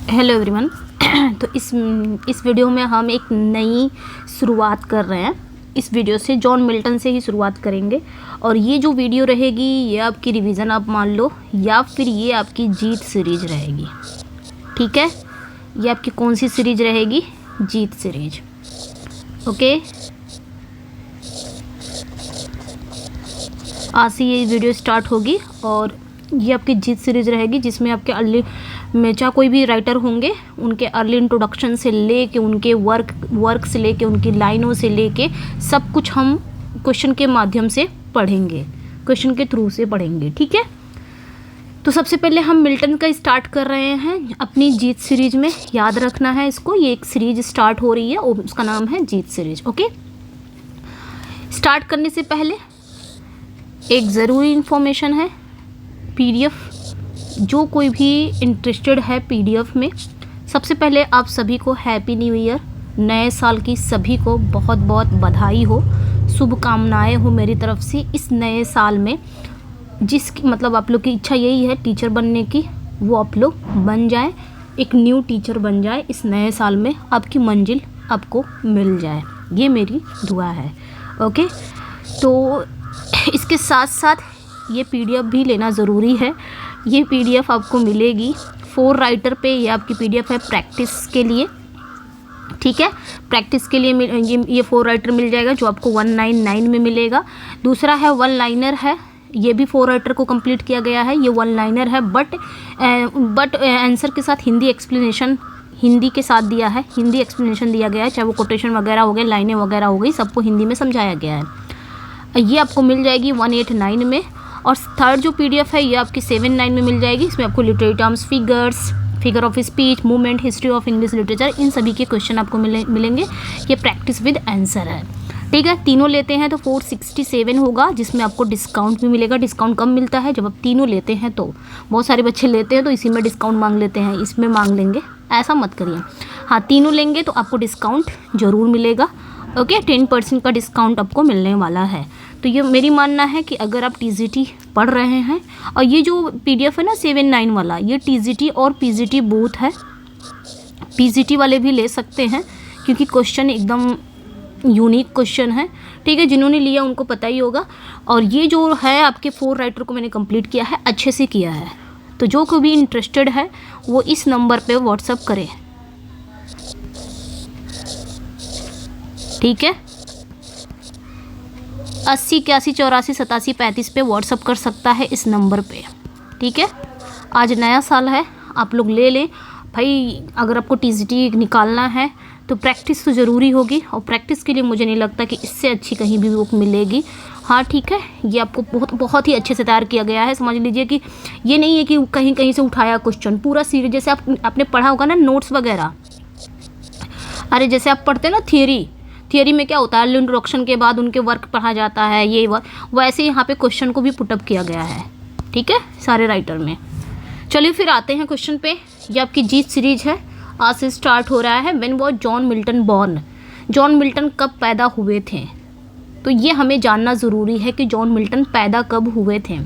Hello everyone. तो इस video में हम एक नई शुरुआत कर रहे हैं। इस वीडियो से जॉन मिल्टन से ही शुरुआत करेंगे और ये जो वीडियो रहेगी ये आपकी रिवीजन आप मान लो, या फिर ये आपकी जीत सीरीज रहेगी। ठीक है, ये आपकी कौन सी सीरीज रहेगी? जीत सीरीज। ओके, आज से ये वीडियो स्टार्ट होगी और ये आपकी जीत सीरीज रहेगी, जिसमें आपके अर्ली में चाहे कोई भी राइटर होंगे उनके अर्ली इंट्रोडक्शन से लेके उनके वर्क से लेके उनकी लाइनों से लेके सब कुछ हम क्वेश्चन के माध्यम से पढ़ेंगे, क्वेश्चन के थ्रू से पढ़ेंगे। ठीक है, तो सबसे पहले हम मिल्टन का स्टार्ट कर रहे हैं अपनी जीत सीरीज में। याद रखना है इसको, ये एक सीरीज स्टार्ट हो रही है और उसका नाम है जीत सीरीज। ओके, स्टार्ट करने से पहले एक ज़रूरी इन्फॉर्मेशन है। पीडीएफ, जो कोई भी इंटरेस्टेड है पीडीएफ में, सबसे पहले आप सभी को हैप्पी न्यू ईयर, नए साल की सभी को बहुत बहुत बधाई हो, शुभकामनाएं हो मेरी तरफ से। इस नए साल में जिसकी मतलब आप लोग की इच्छा यही है टीचर बनने की, वो आप लोग बन जाए, एक न्यू टीचर बन जाए। इस नए साल में आपकी मंजिल आपको मिल जाए, ये मेरी दुआ है। ओके, तो इसके साथ साथ ये पीडीएफ भी लेना ज़रूरी है। ये पीडीएफ आपको मिलेगी 4 राइटर पे। ये आपकी पीडीएफ है प्रैक्टिस के लिए। ठीक है, प्रैक्टिस के लिए ये 4 राइटर मिल जाएगा, जो आपको 199 में मिलेगा। दूसरा है 1 लाइनर है, ये भी 4 राइटर को कंप्लीट किया गया है। ये 1 लाइनर है, बट आंसर के साथ हिंदी एक्सप्लेनेशन हिंदी के साथ दिया है, हिंदी एक्सप्लेनेशन दिया गया है, चाहे वो कोटेशन वगैरह हो गए, लाइनें वगैरह हो गई, सबको हिंदी में समझाया गया है। ये आपको मिल जाएगी 189 में। और थर्ड जो पीडीएफ है ये आपकी 79 में मिल जाएगी। इसमें आपको literary terms, figure of speech, movement, history of English literature, इन सभी के क्वेश्चन आपको मिलेंगे। ये प्रैक्टिस विद आंसर है। ठीक है, तीनों लेते हैं तो 467 होगा, जिसमें आपको डिस्काउंट भी मिलेगा। डिस्काउंट कम मिलता है जब आप तीनों लेते हैं, तो बहुत सारे बच्चे लेते हैं तो इसी में डिस्काउंट मांग लेते हैं, इसमें मांग लेंगे, ऐसा मत करिए। हाँ, तीनों लेंगे तो आपको डिस्काउंट ज़रूर मिलेगा। ओके, 10% का डिस्काउंट आपको मिलने वाला है। तो ये मेरी मानना है कि अगर आप टीजीटी पढ़ रहे हैं, और ये जो पीडीएफ है ना 79 वाला, ये टीजीटी और पीजीटी बोथ है। पीजीटी वाले भी ले सकते हैं क्योंकि क्वेश्चन एकदम यूनिक क्वेश्चन है। ठीक है, जिन्होंने लिया उनको पता ही होगा। और ये जो है आपके 4 राइटर को मैंने कंप्लीट किया है, अच्छे से किया है। तो जो कोई भी इंटरेस्टेड है वो इस नंबर पे व्हाट्सअप करे। ठीक है, 80 81 84 87 35 पे व्हाट्सअप कर सकता है इस नंबर पे। ठीक है, आज नया साल है, आप लोग ले लें भाई। अगर आपको टीजीटी निकालना है तो प्रैक्टिस तो ज़रूरी होगी, और प्रैक्टिस के लिए मुझे नहीं लगता कि इससे अच्छी कहीं भी बुक मिलेगी। हाँ ठीक है, ये आपको बहुत ही अच्छे से तैयार किया गया है। समझ लीजिए कि ये नहीं है कि कहीं कहीं से उठाया क्वेश्चन, पूरा सीरीज जैसे आपने पढ़ा होगा ना नोट्स वगैरह। अरे जैसे आप पढ़ते हैं ना थियरी में क्या होता है, इंट्रोडक्शन के बाद उनके वर्क पढ़ा जाता है, ये वैसे यहाँ पे क्वेश्चन को भी पुटअप किया गया है। ठीक है, सारे राइटर में। चलिए फिर आते हैं क्वेश्चन पे। ये आपकी जीत सीरीज है, आज से स्टार्ट हो रहा है। When was John Milton born? John Milton कब पैदा हुए थे? तो ये हमें जानना ज़रूरी है कि जॉन मिल्टन पैदा कब हुए थे।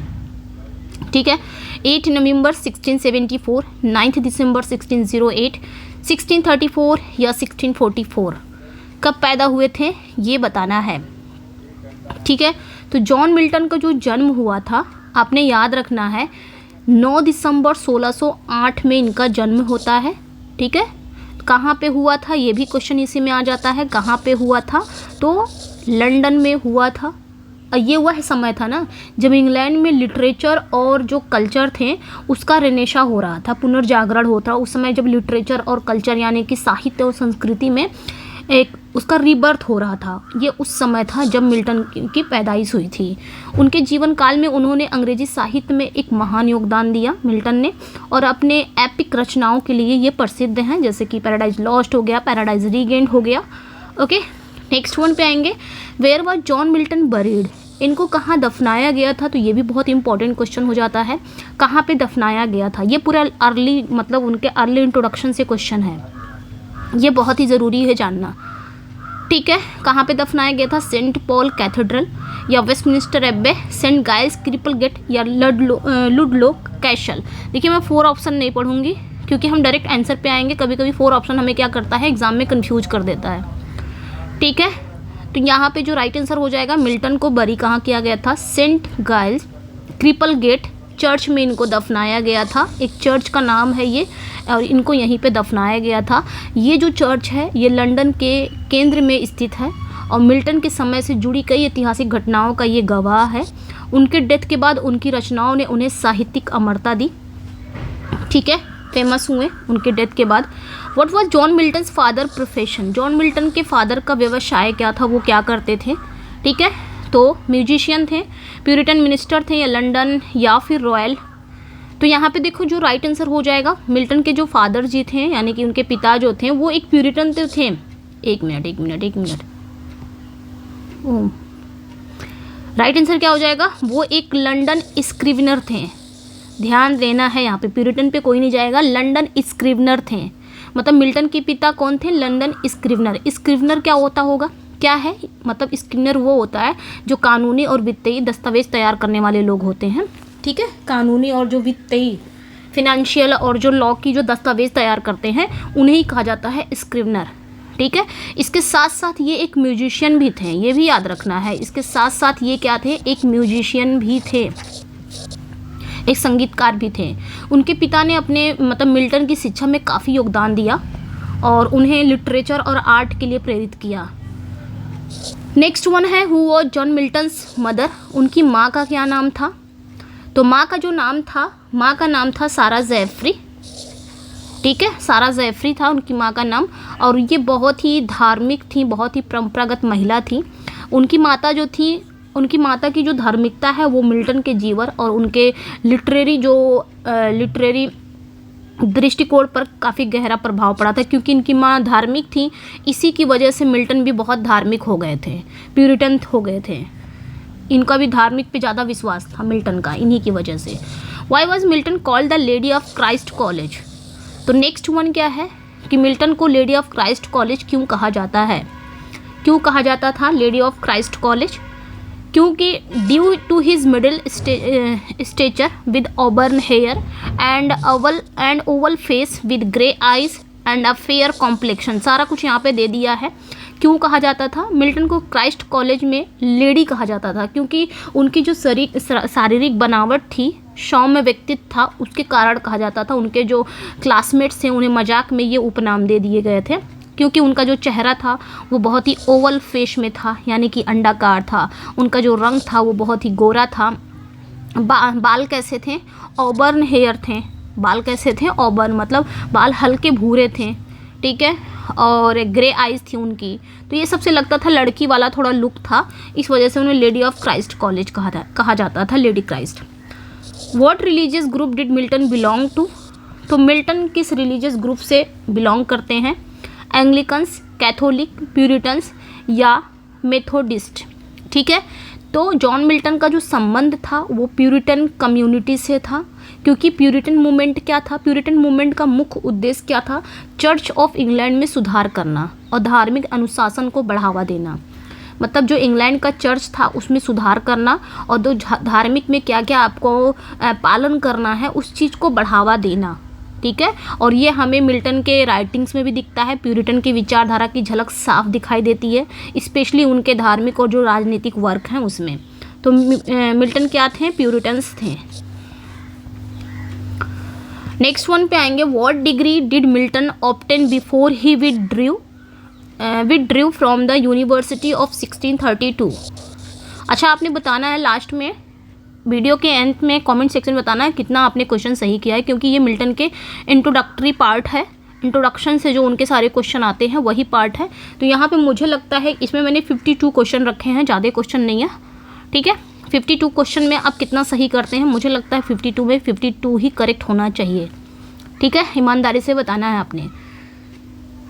ठीक है, 8 नवंबर 1674, 9 दिसंबर 1608, 1634 या 1644, कब पैदा हुए थे ये बताना है। ठीक है, तो जॉन मिल्टन का जो जन्म हुआ था आपने याद रखना है, 9 दिसंबर 1608 में इनका जन्म होता है। ठीक है, कहाँ पे हुआ था ये भी क्वेश्चन इसी में आ जाता है। कहाँ पे हुआ था? तो लंदन में हुआ था। और ये वह समय था ना जब इंग्लैंड में लिटरेचर और जो कल्चर थे उसका रेनेशा हो रहा था, पुनर्जागरण होता। उस समय जब लिटरेचर और कल्चर यानी कि साहित्य और संस्कृति में एक उसका रीबर्थ हो रहा था, ये उस समय था जब मिल्टन की पैदाइश हुई थी। उनके जीवन काल में उन्होंने अंग्रेजी साहित्य में एक महान योगदान दिया मिल्टन ने, और अपने एपिक रचनाओं के लिए ये प्रसिद्ध हैं, जैसे कि पैराडाइज लॉस्ट हो गया, पैराडाइज रीगेंड हो गया। ओके, नेक्स्ट वन पे आएंगे। Where was John Milton buried? इनको कहाँ दफनाया गया था? तो ये भी बहुत इंपॉर्टेंट क्वेश्चन हो जाता है, कहाँ पे दफनाया गया था। ये पूरा अर्ली मतलब उनके अर्ली इंट्रोडक्शन से क्वेश्चन है, ये बहुत ही ज़रूरी है जानना। ठीक है, कहाँ पे दफनाया गया था? सेंट पॉल कैथेड्रल या वेस्टमिनिस्टर एब्बे, सेंट गाइस क्रिपल गेट या लुडलो कैसल। देखिए मैं 4 ऑप्शन नहीं पढ़ूंगी क्योंकि हम डायरेक्ट आंसर पे आएंगे, कभी कभी 4 ऑप्शन हमें क्या करता है एग्जाम में कंफ्यूज कर देता है। ठीक है, तो यहाँ पे जो राइट आंसर हो जाएगा, मिल्टन को बरी कहाँ किया गया था, Saint Giles Cripplegate church में इनको दफनाया गया था। एक चर्च का नाम है ये, और इनको यहीं पे दफनाया गया था। ये जो चर्च है ये लंदन के केंद्र में स्थित है और मिल्टन के समय से जुड़ी कई ऐतिहासिक घटनाओं का ये गवाह है। उनके डेथ के बाद उनकी रचनाओं ने उन्हें साहित्यिक अमरता दी। ठीक है, फेमस हुए उनके डेथ के बाद। What was John Milton's father profession, John Milton के फादर का व्यवसाय क्या था, वो क्या करते थे। ठीक है, तो म्यूजिशियन थे, प्यूरिटन मिनिस्टर थे, या लंदन या फिर रॉयल। तो यहाँ पे देखो जो राइट आंसर हो जाएगा, मिल्टन के जो फादर जी थे यानी कि उनके पिता जो थे वो एक प्यूरिटन थे। एक मिनट राइट आंसर क्या हो जाएगा, वो एक लंदन स्क्रिवनर थे। ध्यान देना है यहाँ पे, प्यूरिटन पे कोई नहीं जाएगा, लंदन स्क्रिवनर थे। मतलब मिल्टन के पिता कौन थे, लंदन स्क्रिवनर। स्क्रिवनर क्या होता होगा, क्या है, मतलब स्क्रिवनर वो होता है जो कानूनी और वित्तीय दस्तावेज तैयार करने वाले लोग होते हैं। ठीक है, कानूनी और जो वित्तीय फिनेंशियल और जो लॉ की जो दस्तावेज तैयार करते हैं उन्हें ही कहा जाता है स्क्रिवनर। ठीक है, इसके साथ साथ ये एक म्यूजिशियन भी थे, ये भी याद रखना है। इसके साथ साथ ये क्या थे, एक म्यूजिशियन भी थे, एक संगीतकार भी थे। उनके पिता ने अपने मतलब मिल्टन की शिक्षा में काफ़ी योगदान दिया और उन्हें लिटरेचर और आर्ट के लिए प्रेरित किया। नेक्स्ट वन है, who was John Milton's mother, उनकी माँ का क्या नाम था। तो माँ का जो नाम था, माँ का नाम था सारा जैफरी। ठीक है, सारा जैफरी था उनकी माँ का नाम, और ये बहुत ही धार्मिक थी, बहुत ही परंपरागत महिला थी। उनकी माता जो थी, उनकी माता की जो धार्मिकता है वो मिल्टन के जीवन और उनके लिटरेरी दृष्टिकोण पर काफ़ी गहरा प्रभाव पड़ा था, क्योंकि इनकी माँ धार्मिक थी। इसी की वजह से मिल्टन भी बहुत धार्मिक हो गए थे, प्यूरिटन हो गए थे। इनका भी धार्मिक पे ज़्यादा विश्वास था मिल्टन का, इन्हीं की वजह से। Why was Milton called the lady of Christ college. तो नेक्स्ट वन क्या है कि मिल्टन को लेडी ऑफ क्राइस्ट कॉलेज क्यों कहा जाता है, क्यों कहा जाता था लेडी ऑफ क्राइस्ट कॉलेज, क्योंकि due to his middle stature with auburn hair and oval face with grey eyes and a fair complexion. सारा कुछ यहाँ पे दे दिया है। क्यों कहा जाता था मिल्टन को क्राइस्ट कॉलेज में लेडी कहा जाता था, क्योंकि उनकी जो शारीरिक बनावट थी, सौम्य व्यक्तित्व था, उसके कारण कहा जाता था। उनके जो क्लासमेट्स थे उन्हें मजाक में ये उपनाम दे दिए गए थे, क्योंकि उनका जो चेहरा था वो बहुत ही ओवल फेस में था, यानी कि अंडाकार था। उनका जो रंग था वो बहुत ही गोरा था। बाल कैसे थे, ऑबर्न हेयर थे। बाल कैसे थे, ऑबर्न मतलब बाल हल्के भूरे थे। ठीक है, और ग्रे आइज थी उनकी। तो ये सबसे लगता था लड़की वाला थोड़ा लुक था, इस वजह से उन्हें लेडी ऑफ क्राइस्ट कॉलेज कहा जाता था, Lady Christ. What religious group did Milton belong to. तो मिल्टन किस रिलीजियस ग्रुप से बिलोंग करते हैं, एंग्लिकन्स, कैथोलिक, प्यूरिटन्स या मेथोडिस्ट। ठीक है, तो जॉन मिल्टन का जो संबंध था वो प्यूरिटन कम्युनिटी से था, क्योंकि प्यूरिटन मूवमेंट क्या था, प्यूरिटन मूवमेंट का मुख्य उद्देश्य क्या था, चर्च ऑफ इंग्लैंड में सुधार करना और धार्मिक अनुशासन को बढ़ावा देना। मतलब जो इंग्लैंड का चर्च था उसमें सुधार करना और जो धार्मिक में क्या क्या आपको पालन करना है उस चीज़ को बढ़ावा देना। ठीक है, और ये हमें मिल्टन के राइटिंग्स में भी दिखता है। प्यूरिटन की विचारधारा की झलक साफ दिखाई देती है, स्पेशली उनके धार्मिक और जो राजनीतिक वर्क हैं उसमें। तो मिल्टन क्या थे, प्यूरिटन्स थे। नेक्स्ट वन पे आएंगे, what degree did Milton obtain before he withdrew from the university of 1632। अच्छा, आपने बताना है लास्ट में, वीडियो के एंड में कमेंट सेक्शन में बताना है कितना आपने क्वेश्चन सही किया है, क्योंकि ये मिल्टन के इंट्रोडक्टरी पार्ट है। इंट्रोडक्शन से जो उनके सारे क्वेश्चन आते हैं वही पार्ट है। तो यहाँ पे मुझे लगता है इसमें मैंने 52 क्वेश्चन रखे हैं, ज़्यादा क्वेश्चन नहीं है। ठीक है, 52 क्वेश्चन में आप कितना सही करते हैं, मुझे लगता है 52 में 52 ही करेक्ट होना चाहिए। ठीक है, ईमानदारी से बताना है आपने।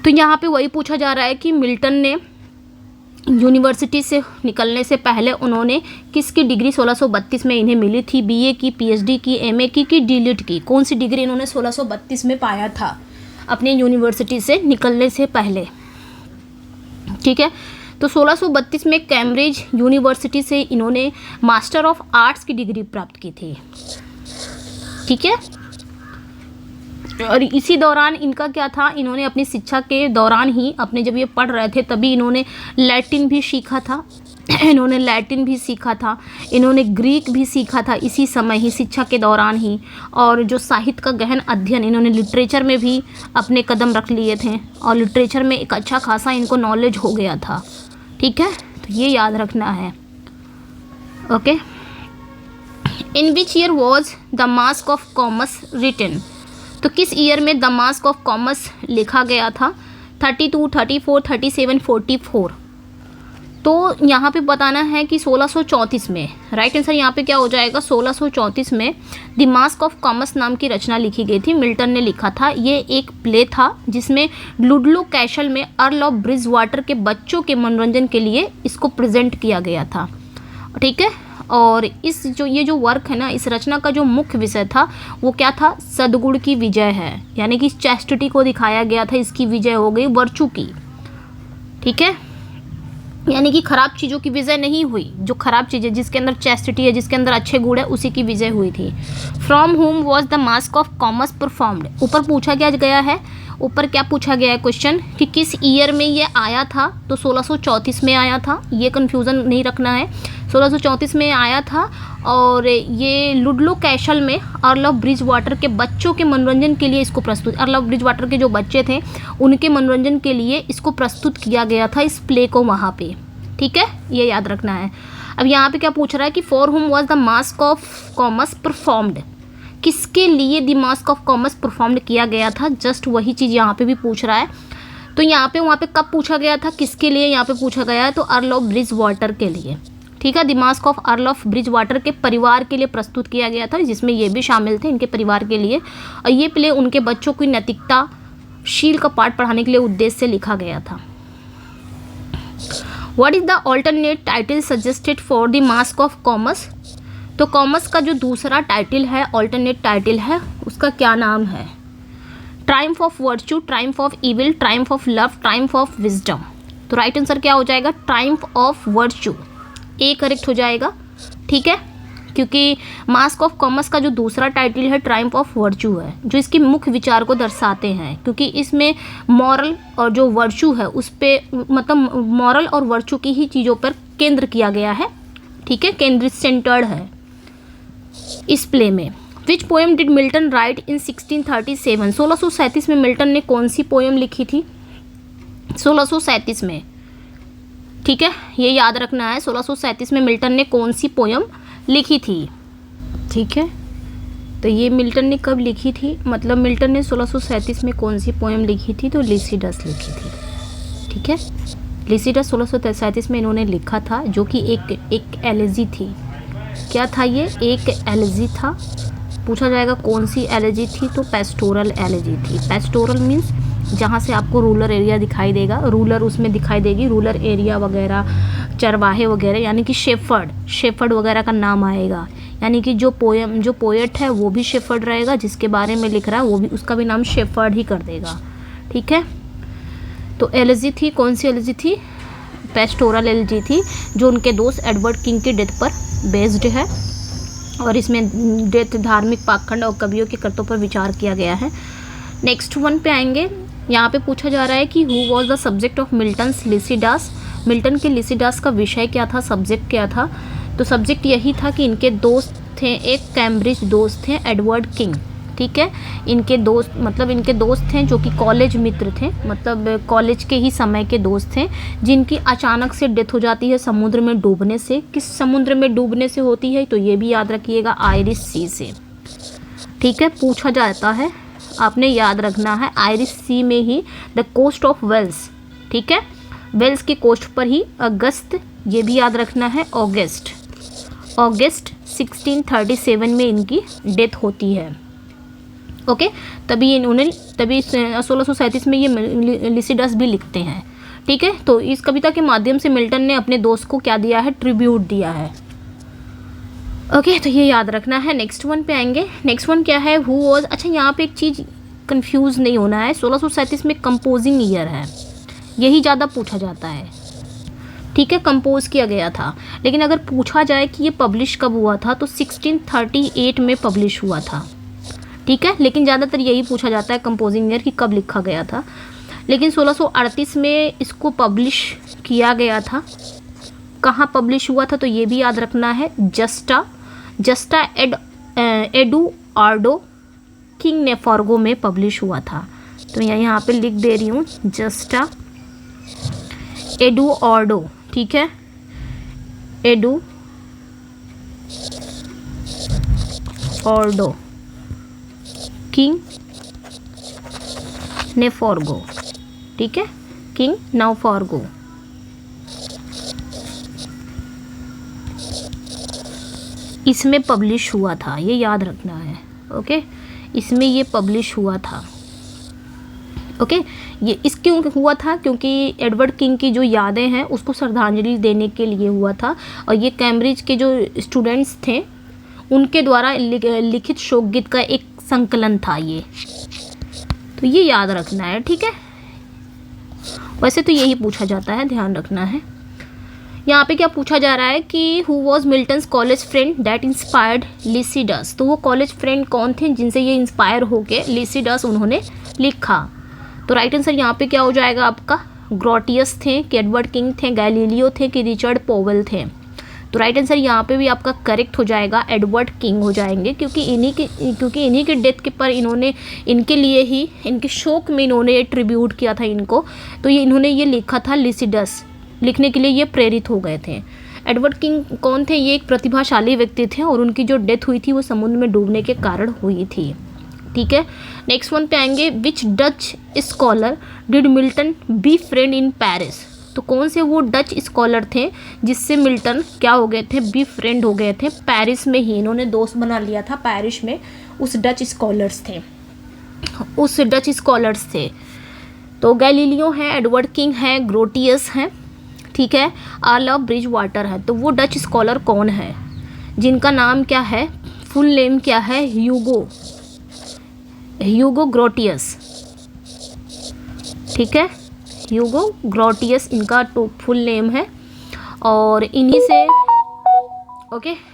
तो यहाँ पे वही पूछा जा रहा है कि मिल्टन ने यूनिवर्सिटी से निकलने से पहले उन्होंने किसकी डिग्री 1632 में इन्हें मिली थी, बीए की, पीएचडी की, एमए की डीलिट की, कौन सी डिग्री इन्होंने 1632 में पाया था अपने यूनिवर्सिटी से निकलने से पहले। ठीक है, तो 1632 में कैम्ब्रिज यूनिवर्सिटी से इन्होंने मास्टर ऑफ आर्ट्स की डिग्री प्राप्त की थी। ठीक है, और इसी दौरान इनका क्या था, इन्होंने अपनी शिक्षा के दौरान ही अपने जब ये पढ़ रहे थे तभी इन्होंने लैटिन भी सीखा था इन्होंने ग्रीक भी सीखा था इसी समय ही, शिक्षा के दौरान ही। और जो साहित्य का गहन अध्ययन, इन्होंने लिटरेचर में भी अपने कदम रख लिए थे और लिटरेचर में एक अच्छा खासा इनको नॉलेज हो गया था। ठीक है, तो ये याद रखना है। Okay, in which year was the masque of Comus written? तो किस ईयर में द मास्क ऑफ कॉमर्स लिखा गया था? 32, 34, 37, 44। तो यहाँ पे बताना है कि 1634 में। राइट आंसर यहाँ पे क्या हो जाएगा? 1634 में द मास्क ऑफ कॉमर्स नाम की रचना लिखी गई थी, मिल्टन ने लिखा था। ये एक प्ले था जिसमें लुडलो कैसल में अर्ल ऑफ ब्रिजवाटर के बच्चों के मनोरंजन के लिए इसको प्रेजेंट किया गया था। ठीक है, और इस ये जो वर्क है ना, इस रचना का जो मुख्य विषय था वो क्या था? सद्गुण की विजय है, यानी कि चैस्टिटी को दिखाया गया था, इसकी विजय हो गई वर्चू की। ठीक है, यानी कि खराब चीज़ों की विजय नहीं हुई, जो खराब चीज़ें जिसके अंदर चैस्टिटी है, जिसके अंदर अच्छे गुण है, उसी की विजय हुई थी। From home was the masque of commerce performed? ऊपर पूछा गया है, ऊपर क्या पूछा गया है क्वेश्चन कि किस ईयर में ये आया था? तो 1634 में आया था, ये कन्फ्यूज़न नहीं रखना है। 1634 में आया था और ये लुडलो कैसल में अर्ल ऑफ ब्रिजवाटर के बच्चों के मनोरंजन के लिए इसको प्रस्तुत, अर्ल ऑफ ब्रिजवाटर के जो बच्चे थे उनके मनोरंजन के लिए इसको प्रस्तुत किया गया था, इस प्ले को वहाँ पे। ठीक है, ये याद रखना है। अब यहाँ पे क्या पूछ रहा है कि फॉर हुम was the masque of commerce performed? किसके लिए the masque of commerce performed किया गया था? जस्ट वही चीज़ यहाँ पे भी पूछ रहा है। तो यहाँ पे वहाँ पे कब पूछा गया था, किसके लिए यहाँ पे पूछा गया है? तो अर्ल ऑफ ब्रिजवाटर के लिए। ठीक है, the masque of earl of Bridgewater के परिवार के लिए प्रस्तुत किया गया था, जिसमें ये भी शामिल थे, इनके परिवार के लिए। और ये प्ले उनके बच्चों की नैतिकता शील का पाठ पढ़ाने के लिए उद्देश्य से लिखा गया था। What is the alternate title suggested for the masque of commerce? तो कॉमर्स का जो दूसरा टाइटल है, ऑल्टरनेट टाइटल है, उसका क्या नाम है? Triumph of virtue, Triumph of evil, Triumph of love, Triumph of wisdom. तो राइट आंसर क्या हो जाएगा? Triumph of virtue, A correct हो जाएगा। ठीक है, क्योंकि मास्क ऑफ कॉमर्स का जो दूसरा टाइटल है ट्रायम्फ ऑफ वर्च्यू है, जो इसके मुख्य विचार को दर्शाते हैं, क्योंकि इसमें मॉरल और जो वर्च्यू है उस पे, मतलब मॉरल और वर्च्यू की ही चीज़ों पर केंद्र किया गया है। ठीक है, केंद्रित सेंटर्ड है इस प्ले में। Which poem did Milton write in 1637? 1637 में मिल्टन ने कौन सी पोएम लिखी थी? 1637 में, ठीक है, ये याद रखना है। 1637 में मिल्टन ने कौन सी पोएम लिखी थी? ठीक है, तो ये मिल्टन ने कब लिखी थी, मतलब मिल्टन ने 1637 में कौन सी पोएम लिखी थी? तो लिसिडस लिखी थी। ठीक है, लिसिडस 1637 में इन्होंने लिखा था, जो कि एक एलेजी थी। क्या था ये? एक एलेजी था। पूछा जाएगा कौन सी एलेजी थी? तो पेस्टोरल एलेजी थी। पेस्टोरल मीन्स जहाँ से आपको रूरल एरिया दिखाई देगा, रूरल उसमें दिखाई देगी, रूरल एरिया वगैरह, चरवाहे वगैरह, यानी कि शेफर्ड वगैरह का नाम आएगा। यानी कि जो पोएट है वो भी शेफर्ड रहेगा, जिसके बारे में लिख रहा है वो भी, उसका भी नाम शेफर्ड ही कर देगा। ठीक है, तो एलेजी थी, कौन सी एलेजी थी? पेस्टोरल एलेजी थी, जो उनके दोस्त एडवर्ड किंग की डेथ पर बेस्ड है। और इसमें डेथ, धार्मिक पाखंड और कवियों के कृतों पर विचार किया गया है। नेक्स्ट वन पे आएंगे। यहाँ पे पूछा जा रहा है कि who was the subject of Milton's Lycidas? Milton के लिसिडास का विषय क्या था, सब्जेक्ट क्या था? तो सब्जेक्ट यही था कि इनके दोस्त थे, एक कैम्ब्रिज दोस्त थे, एडवर्ड किंग। ठीक है, इनके दोस्त, मतलब इनके दोस्त थे जो कि कॉलेज मित्र थे, मतलब कॉलेज के ही समय के दोस्त थे, जिनकी अचानक से डेथ हो जाती है समुद्र में डूबने से। किस समुद्र में डूबने से होती है? तो ये भी याद रखिएगा, आयरिश सी से। ठीक है, पूछा जाता है, आपने याद रखना है, आयरिश सी में ही, द कोस्ट ऑफ वेल्स। ठीक है, वेल्स की कोस्ट पर ही अगस्त, ये भी याद रखना है, ऑगस्ट 1637 में इनकी डेथ होती है। ओके, तभी 1637 में ये लिसिडस भी लिखते हैं। ठीक है, तो इस कविता के माध्यम से मिल्टन ने अपने दोस्त को क्या दिया है? ट्रिब्यूट दिया है। ओके, तो ये याद रखना है। नेक्स्ट वन पे आएंगे। नेक्स्ट वन क्या है? हु वॉज, अच्छा यहाँ पे एक चीज़ कंफ्यूज नहीं होना है, 1637 में कंपोजिंग ईयर है, यही ज़्यादा पूछा जाता है। ठीक है, कंपोज किया गया था, लेकिन अगर पूछा जाए कि ये पब्लिश कब हुआ था, तो 1638 में पब्लिश हुआ था। ठीक है। लेकिन ज़्यादातर यही पूछा जाता है कंपोजिंग ईयर कि कब लिखा गया था। लेकिन 1638 में इसको पब्लिश किया गया था। कहाँ पब्लिश हुआ था तो ये भी याद रखना है, जस्टा एडुआर्डो किंग नेफॉर्गो में पब्लिश हुआ था। तो मैं यहाँ पे लिख दे रही हूँ जस्टा एडुआर्डो, ठीक है, एडुआर्डो किंग नेफॉर्गो, ठीक है, किंग नेफॉर्गो। इसमें पब्लिश हुआ था, ये याद रखना है, ओके, इसमें ये पब्लिश हुआ था, ओके। ये इस क्यों हुआ था, क्योंकि एडवर्ड किंग की जो यादें हैं उसको श्रद्धांजलि देने के लिए हुआ था, और ये कैम्ब्रिज के जो स्टूडेंट्स थे उनके द्वारा लिखित शोकगीत का एक संकलन था ये, तो ये याद रखना है, ठीक है। वैसे तो यही पूछा जाता है, ध्यान रखना है। यहाँ पे क्या पूछा जा रहा है कि who was Milton's college friend that inspired Lycidas, तो वो कॉलेज फ्रेंड कौन थे जिनसे ये इंस्पायर होके लिसिडस उन्होंने लिखा। तो राइट आंसर यहाँ पे क्या हो जाएगा आपका, ग्रोटियस थे कि एडवर्ड किंग थे, गैलीलियो थे कि रिचर्ड पोवेल थे। तो राइट आंसर यहाँ पे भी आपका करेक्ट हो जाएगा, एडवर्ड किंग हो जाएंगे, क्योंकि इन्हीं के डेथ के पर इन्होंने, इनके लिए ही, इनके शोक में इन्होंने ट्रिब्यूट किया था इनको, तो ये इन्होंने ये लिखा था, लिसिडस लिखने के लिए ये प्रेरित हो गए थे। एडवर्ड किंग कौन थे, ये एक प्रतिभाशाली व्यक्ति थे और उनकी जो डेथ हुई थी वो समुद्र में डूबने के कारण हुई थी, ठीक है। नेक्स्ट वन पे आएंगे, which Dutch scholar did Milton befriend in Paris, तो कौन से वो डच स्कॉलर थे जिससे मिल्टन क्या हो गए थे, बी फ्रेंड हो गए थे, पेरिस में ही इन्होंने दोस्त बना लिया था, पेरिस में उस डच स्कॉलर्स थे। तो गैलीलियो हैं, एडवर्ड किंग हैं, ग्रोटियस हैं, ठीक है, अर्ल ऑफ ब्रिज वाटर है। तो वो डच स्कॉलर कौन है जिनका नाम क्या है, फुल नेम क्या है, ह्यूगो ग्रोटियस, ठीक है, ह्यूगो ग्रोटियस इनका फुल नेम है। और इन्हीं से, ओके,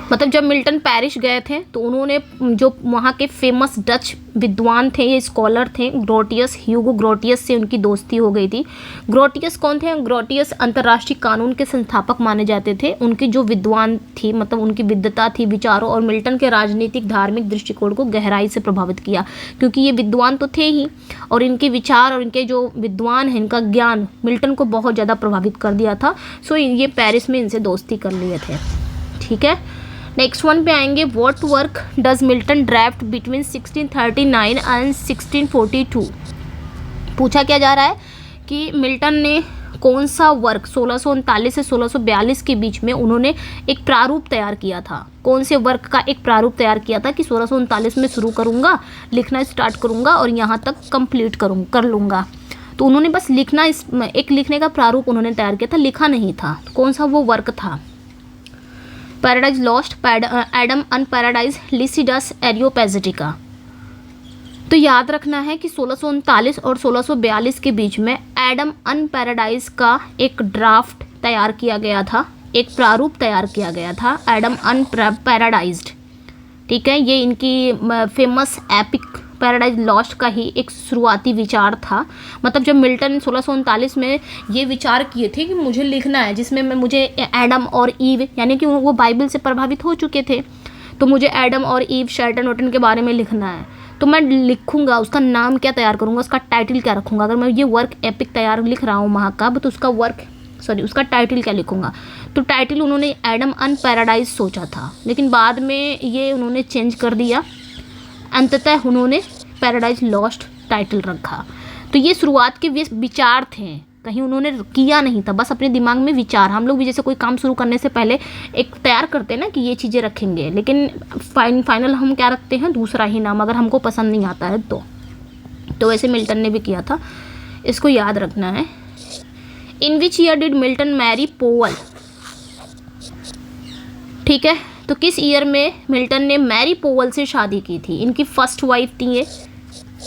मतलब जब मिल्टन पेरिस गए थे तो उन्होंने जो वहाँ के फेमस डच विद्वान थे, ये स्कॉलर थे, ग्रोटियस, ह्यूगो ग्रोटियस से उनकी दोस्ती हो गई थी। ग्रोटियस कौन थे, ग्रोटियस अंतर्राष्ट्रीय कानून के संस्थापक माने जाते थे। उनकी जो विद्वान थी, मतलब उनकी विद्वता थी, विचारों और मिल्टन के राजनीतिक धार्मिक दृष्टिकोण को गहराई से प्रभावित किया, क्योंकि ये विद्वान तो थे ही और इनके विचार और इनके जो विद्वान हैं, इनका ज्ञान मिल्टन को बहुत ज़्यादा प्रभावित कर दिया था। सो ये पेरिस में इनसे दोस्ती कर लिए थे, ठीक है। नेक्स्ट वन पे आएंगे, what work does Milton draft between 1639 and 1642, पूछा क्या जा रहा है कि मिल्टन ने कौन सा वर्क 1639 से 1642 के बीच में उन्होंने एक प्रारूप तैयार किया था, कौन से वर्क का एक प्रारूप तैयार किया था कि 1639 में शुरू करूँगा, लिखना स्टार्ट करूँगा और यहाँ तक कंप्लीट कर लूँगा। तो उन्होंने बस लिखना, एक लिखने का प्रारूप उन्होंने तैयार किया था, लिखा नहीं था। कौन सा वो वर्क था, पैराडाइज लॉस्ट, एडम अन पैराडाइज, लिसिडस, एरियोपैजिटिका। तो याद रखना है कि 1639 और 1642 के बीच में एडम अन पैराडाइज का एक ड्राफ्ट तैयार किया गया था, एक प्रारूप तैयार किया गया था, एडम अन पैराडाइज्ड, ठीक है। ये इनकी फेमस एपिक पैराडाइज लॉस्ट का ही एक शुरुआती विचार था। मतलब जब मिल्टन 1639 में ये विचार किए थे कि मुझे लिखना है जिसमें मुझे एडम और ईव, यानी कि वो बाइबल से प्रभावित हो चुके थे, तो मुझे एडम और ईव, शेल्टन वोटन के बारे में लिखना है, तो मैं लिखूंगा, उसका नाम क्या तैयार करूंगा, उसका टाइटल क्या रखूंगा। अगर मैं ये वर्क एपिक तैयार लिख रहा हूँ महाकाव्य, तो उसका टाइटल क्या लिखूंगा। तो टाइटल उन्होंने एडम अन पैराडाइज सोचा था, लेकिन बाद में ये उन्होंने चेंज कर दिया, अंततः उन्होंने पैराडाइज लॉस्ट टाइटल रखा। तो ये शुरुआत के विचार थे, कहीं उन्होंने किया नहीं था, बस अपने दिमाग में विचार। हम लोग भी जैसे कोई काम शुरू करने से पहले एक तैयार करते हैं ना कि ये चीज़ें रखेंगे, लेकिन फाइनल हम क्या रखते हैं, दूसरा ही नाम, अगर हमको पसंद नहीं आता है तो वैसे मिल्टन ने भी किया था, इसको याद रखना है। In which year did Milton marry Powell, ठीक है। तो किस ईयर में मिल्टन ने मैरी पोवेल से शादी की थी, इनकी फर्स्ट वाइफ थी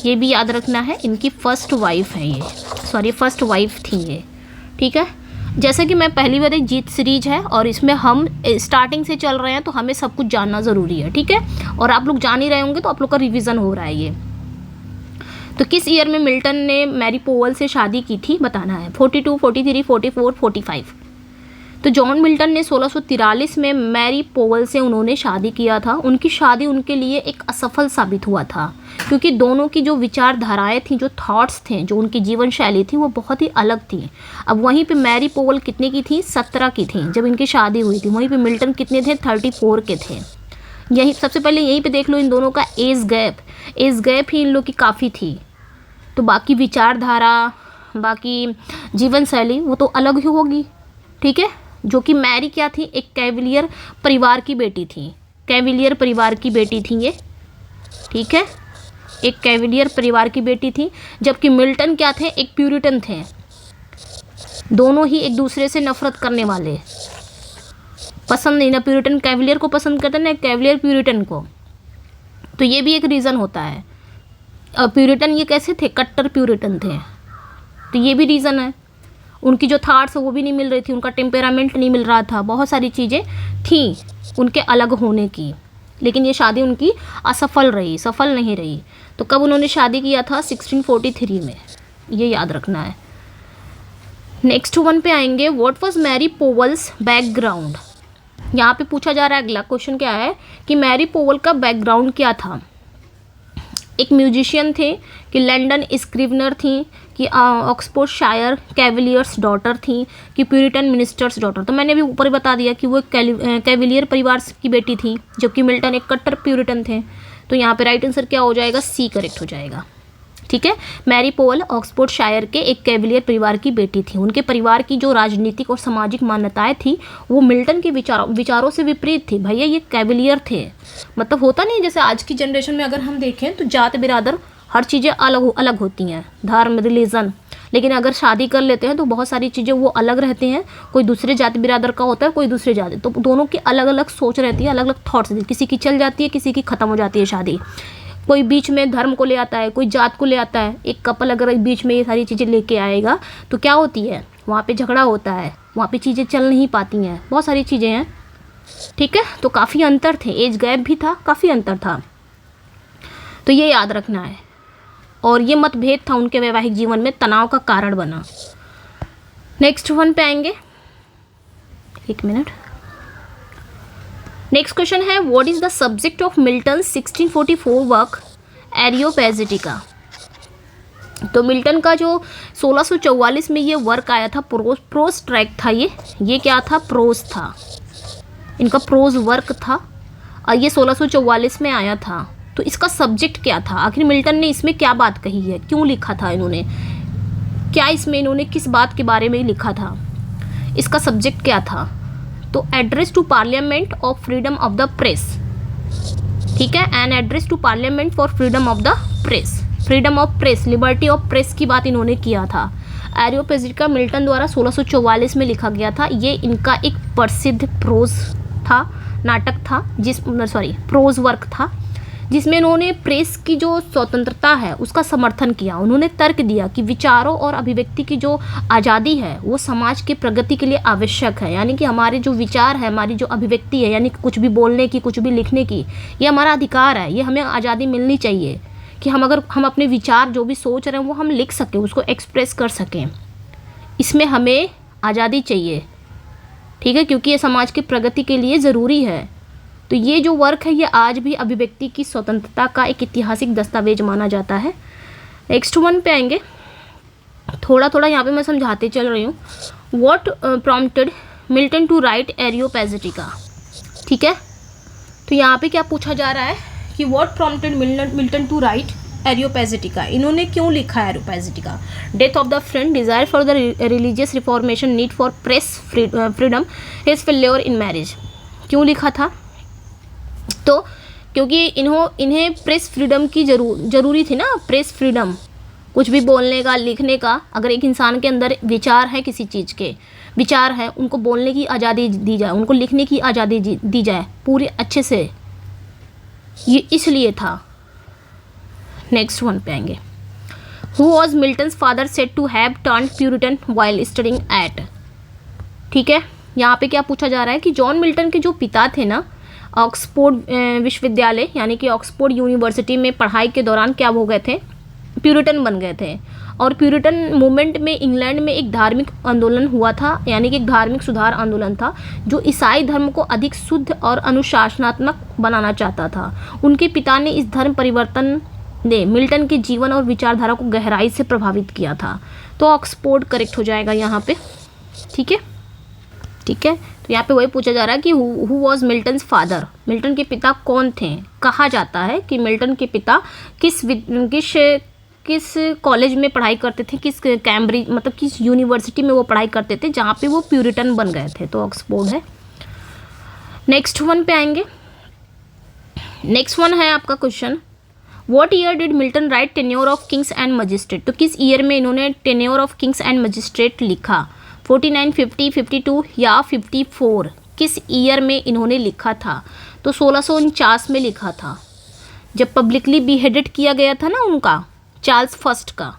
ये भी याद रखना है, इनकी फर्स्ट वाइफ थी ये, ठीक है। जैसे कि मैं पहली बार जीत सीरीज है और इसमें हम स्टार्टिंग से चल रहे हैं, तो हमें सब कुछ जानना ज़रूरी है, ठीक है। और आप लोग जान ही रहे होंगे, तो आप लोग का रिवीजन हो रहा है ये। तो किस ईयर में मिल्टन ने मैरी पोवल से शादी की थी बताना है। 42, 43, 44, 45। तो जॉन मिल्टन ने 1643 में मैरी पोवल से उन्होंने शादी किया था। उनकी शादी उनके लिए एक असफल साबित हुआ था, क्योंकि दोनों की जो विचारधाराएं थी, जो थॉट्स थे, जो उनकी जीवन शैली थी, वो बहुत ही अलग थी। अब वहीं पे मैरी पोवल कितने की थी? 17 की थी जब इनकी शादी हुई थी। वहीं पे मिल्टन कितने थे? 34 के थे। यही सबसे पहले यहीं पे देख लो इन दोनों का एज गैप ही इन लोग की काफ़ी थी। तो बाकी विचारधारा, बाकी जीवन शैली वो तो अलग ही होगी, ठीक है। जो कि मैरी क्या थी? एक कैविलियर परिवार की बेटी थी। कैविलियर परिवार की बेटी थी ये, ठीक है। एक कैविलियर परिवार की बेटी थी, जबकि मिल्टन क्या थे? एक प्यूरिटन थे। दोनों ही एक दूसरे से नफरत करने वाले, पसंद नहीं ना प्यूरिटन कैविलियर को पसंद करते ना कैविलियर प्यूरिटन को। तो ये भी एक रीज़न होता है। प्यूरिटन ये कैसे थे? कट्टर प्यूरिटन थे। तो ये भी रीज़न है। उनकी जो थॉट्स वो भी नहीं मिल रही थी, उनका टेम्परामेंट नहीं मिल रहा था, बहुत सारी चीज़ें थी उनके अलग होने की। लेकिन ये शादी उनकी असफल रही, सफल नहीं रही। तो कब उन्होंने शादी किया था? 1643 में, ये याद रखना है। नेक्स्ट वन पे आएंगे, व्हाट वाज मैरी पोवल्स बैकग्राउंड। यहाँ पे पूछा जा रहा है, अगला क्वेश्चन क्या है कि मैरी पोवल का बैकग्राउंड क्या था। एक म्यूजिशियन थे, कि लंदन स्क्रिवनर थी, कि ऑक्सफोर्डशायर कैविलियर्स डॉटर थी, कि प्यूरिटन मिनिस्टर्स डॉटर। तो मैंने अभी ऊपर बता दिया कि वो कैविलियर परिवार की बेटी थी, जबकि मिल्टन एक कट्टर प्यूरिटन थे। तो यहाँ पे राइट आंसर क्या हो जाएगा? सी करेक्ट हो जाएगा, ठीक है। मैरी पोवल ऑक्सफोर्डशायर के एक कैविलियर परिवार की बेटी थी। उनके परिवार की जो राजनीतिक और सामाजिक मान्यताएं थी वो मिल्टन के विचारों से विपरीत थी। भैया ये कैविलियर थे, मतलब होता नहीं जैसे आज की जनरेशन में अगर हम देखें तो जात बिरादर हर चीज़ें अलग अलग होती हैं, धर्म, रिलीजन। लेकिन अगर शादी कर लेते हैं तो बहुत सारी चीज़ें वो अलग रहते हैं। कोई दूसरे जाति बिरादर का होता है, कोई दूसरे जाति, तो दोनों की अलग अलग सोच रहती है, अलग अलग थॉट्स रहती है। किसी की चल जाती है, किसी की ख़त्म हो जाती है शादी। कोई बीच में धर्म को ले आता है, कोई जात को ले आता है। एक कपल अगर बीच में ये सारी चीज़ें लेके आएगा तो क्या होती है? वहाँ पे झगड़ा होता है, वहाँ पे चीज़ें चल नहीं पाती हैं, बहुत सारी चीज़ें हैं, ठीक है। तो काफ़ी अंतर थे, एज गैप भी था, काफ़ी अंतर था, तो ये याद रखना है। और ये मतभेद था उनके वैवाहिक जीवन में तनाव का कारण बना। नेक्स्ट वन पे आएंगे, एक मिनट। नेक्स्ट क्वेश्चन है, what is the subject of Milton 1644 work Areopagitica. तो मिल्टन का जो 1644 में ये वर्क आया था, प्रोज ट्रैक था ये क्या था? प्रोज था, इनका प्रोज वर्क था और ये 1644 में आया था। तो इसका सब्जेक्ट क्या था? आखिर मिल्टन ने इसमें क्या बात कही है, क्यों लिखा था इन्होंने, क्या इसमें इन्होंने किस बात के बारे में लिखा था, इसका सब्जेक्ट क्या था? तो address to Parliament of freedom of the press, ठीक है। An address to Parliament for freedom of the press, freedom of press, liberty of press की बात इन्होंने किया था। एरियोपैजिटिका मिल्टन द्वारा 1644 में लिखा गया था। ये इनका एक प्रसिद्ध प्रोज था, नाटक था, प्रोज वर्क था, जिसमें इन्होंने प्रेस की जो स्वतंत्रता है उसका समर्थन किया। उन्होंने तर्क दिया कि विचारों और अभिव्यक्ति की जो आज़ादी है वो समाज के प्रगति के लिए आवश्यक है। यानी कि हमारे जो विचार है, हमारी जो अभिव्यक्ति है, यानी कि कुछ भी बोलने की, कुछ भी लिखने की, ये हमारा अधिकार है, ये हमें आज़ादी मिलनी चाहिए कि हम अपने विचार जो भी सोच रहे हैं वो हम लिख सकें, उसको एक्सप्रेस कर सकें। इसमें हमें आज़ादी चाहिए, ठीक है, क्योंकि ये समाज की प्रगति के लिए ज़रूरी है। तो ये जो वर्क है ये आज भी अभिव्यक्ति की स्वतंत्रता का एक ऐतिहासिक दस्तावेज माना जाता है। नेक्स्ट वन पे आएंगे, थोड़ा थोड़ा यहाँ पे मैं समझाते चल रही हूँ। What prompted Milton to write Areopagitica, ठीक है। तो यहाँ पे क्या पूछा जा रहा है कि what prompted Milton to write Areopagitica, इन्होंने क्यों लिखा है Areopagitica. Death of the friend, desire for the religious reformation, need for press freedom, his failure in marriage. क्यों लिखा था? तो क्योंकि इन्हें प्रेस फ्रीडम की ज़रूरी थी ना, प्रेस फ्रीडम, कुछ भी बोलने का, लिखने का। अगर एक इंसान के अंदर विचार है, किसी चीज़ के विचार है, उनको बोलने की आज़ादी दी जाए, उनको लिखने की आज़ादी दी जाए पूरी अच्छे से, ये इसलिए था। नेक्स्ट वन पे आएंगे, who was Milton's father said to have turned Puritan while studying at. ठीक है, यहाँ पे क्या पूछा जा रहा है कि जॉन मिल्टन के जो पिता थे ना, ऑक्सफोर्ड विश्वविद्यालय यानी कि ऑक्सफोर्ड यूनिवर्सिटी में पढ़ाई के दौरान क्या हो गए थे, प्यूरिटन बन गए थे। और प्यूरिटन मूवमेंट में इंग्लैंड में एक धार्मिक आंदोलन हुआ था, यानी कि एक धार्मिक सुधार आंदोलन था जो ईसाई धर्म को अधिक शुद्ध और अनुशासनात्मक बनाना चाहता था। उनके पिता ने इस धर्म परिवर्तन ने मिल्टन के जीवन और विचारधारा को गहराई से प्रभावित किया था। तो ऑक्सफोर्ड करेक्ट हो जाएगा यहाँ पे। ठीक है, ठीक है, तो यहाँ पे वही पूछा जा रहा है कि who was Milton's father, Milton के पिता कौन थे। कहा जाता है कि मिल्टन के पिता किस कॉलेज में पढ़ाई करते थे, किस कैम्ब्रिज मतलब किस यूनिवर्सिटी में वो पढ़ाई करते थे जहाँ पे वो प्यूरिटन बन गए थे, तो ऑक्सफोर्ड है। नेक्स्ट वन पे आएंगे। नेक्स्ट वन है आपका question, what year did Milton right tenure of Kings and magistrate. तो किस ईयर में इन्होंने tenure of Kings and magistrate लिखा, 49, 50, 52 या 54, किस ईयर में इन्होंने लिखा था। तो 1649 में लिखा था, जब पब्लिकली बिहेडेड किया गया था ना उनका, चार्ल्स फर्स्ट का।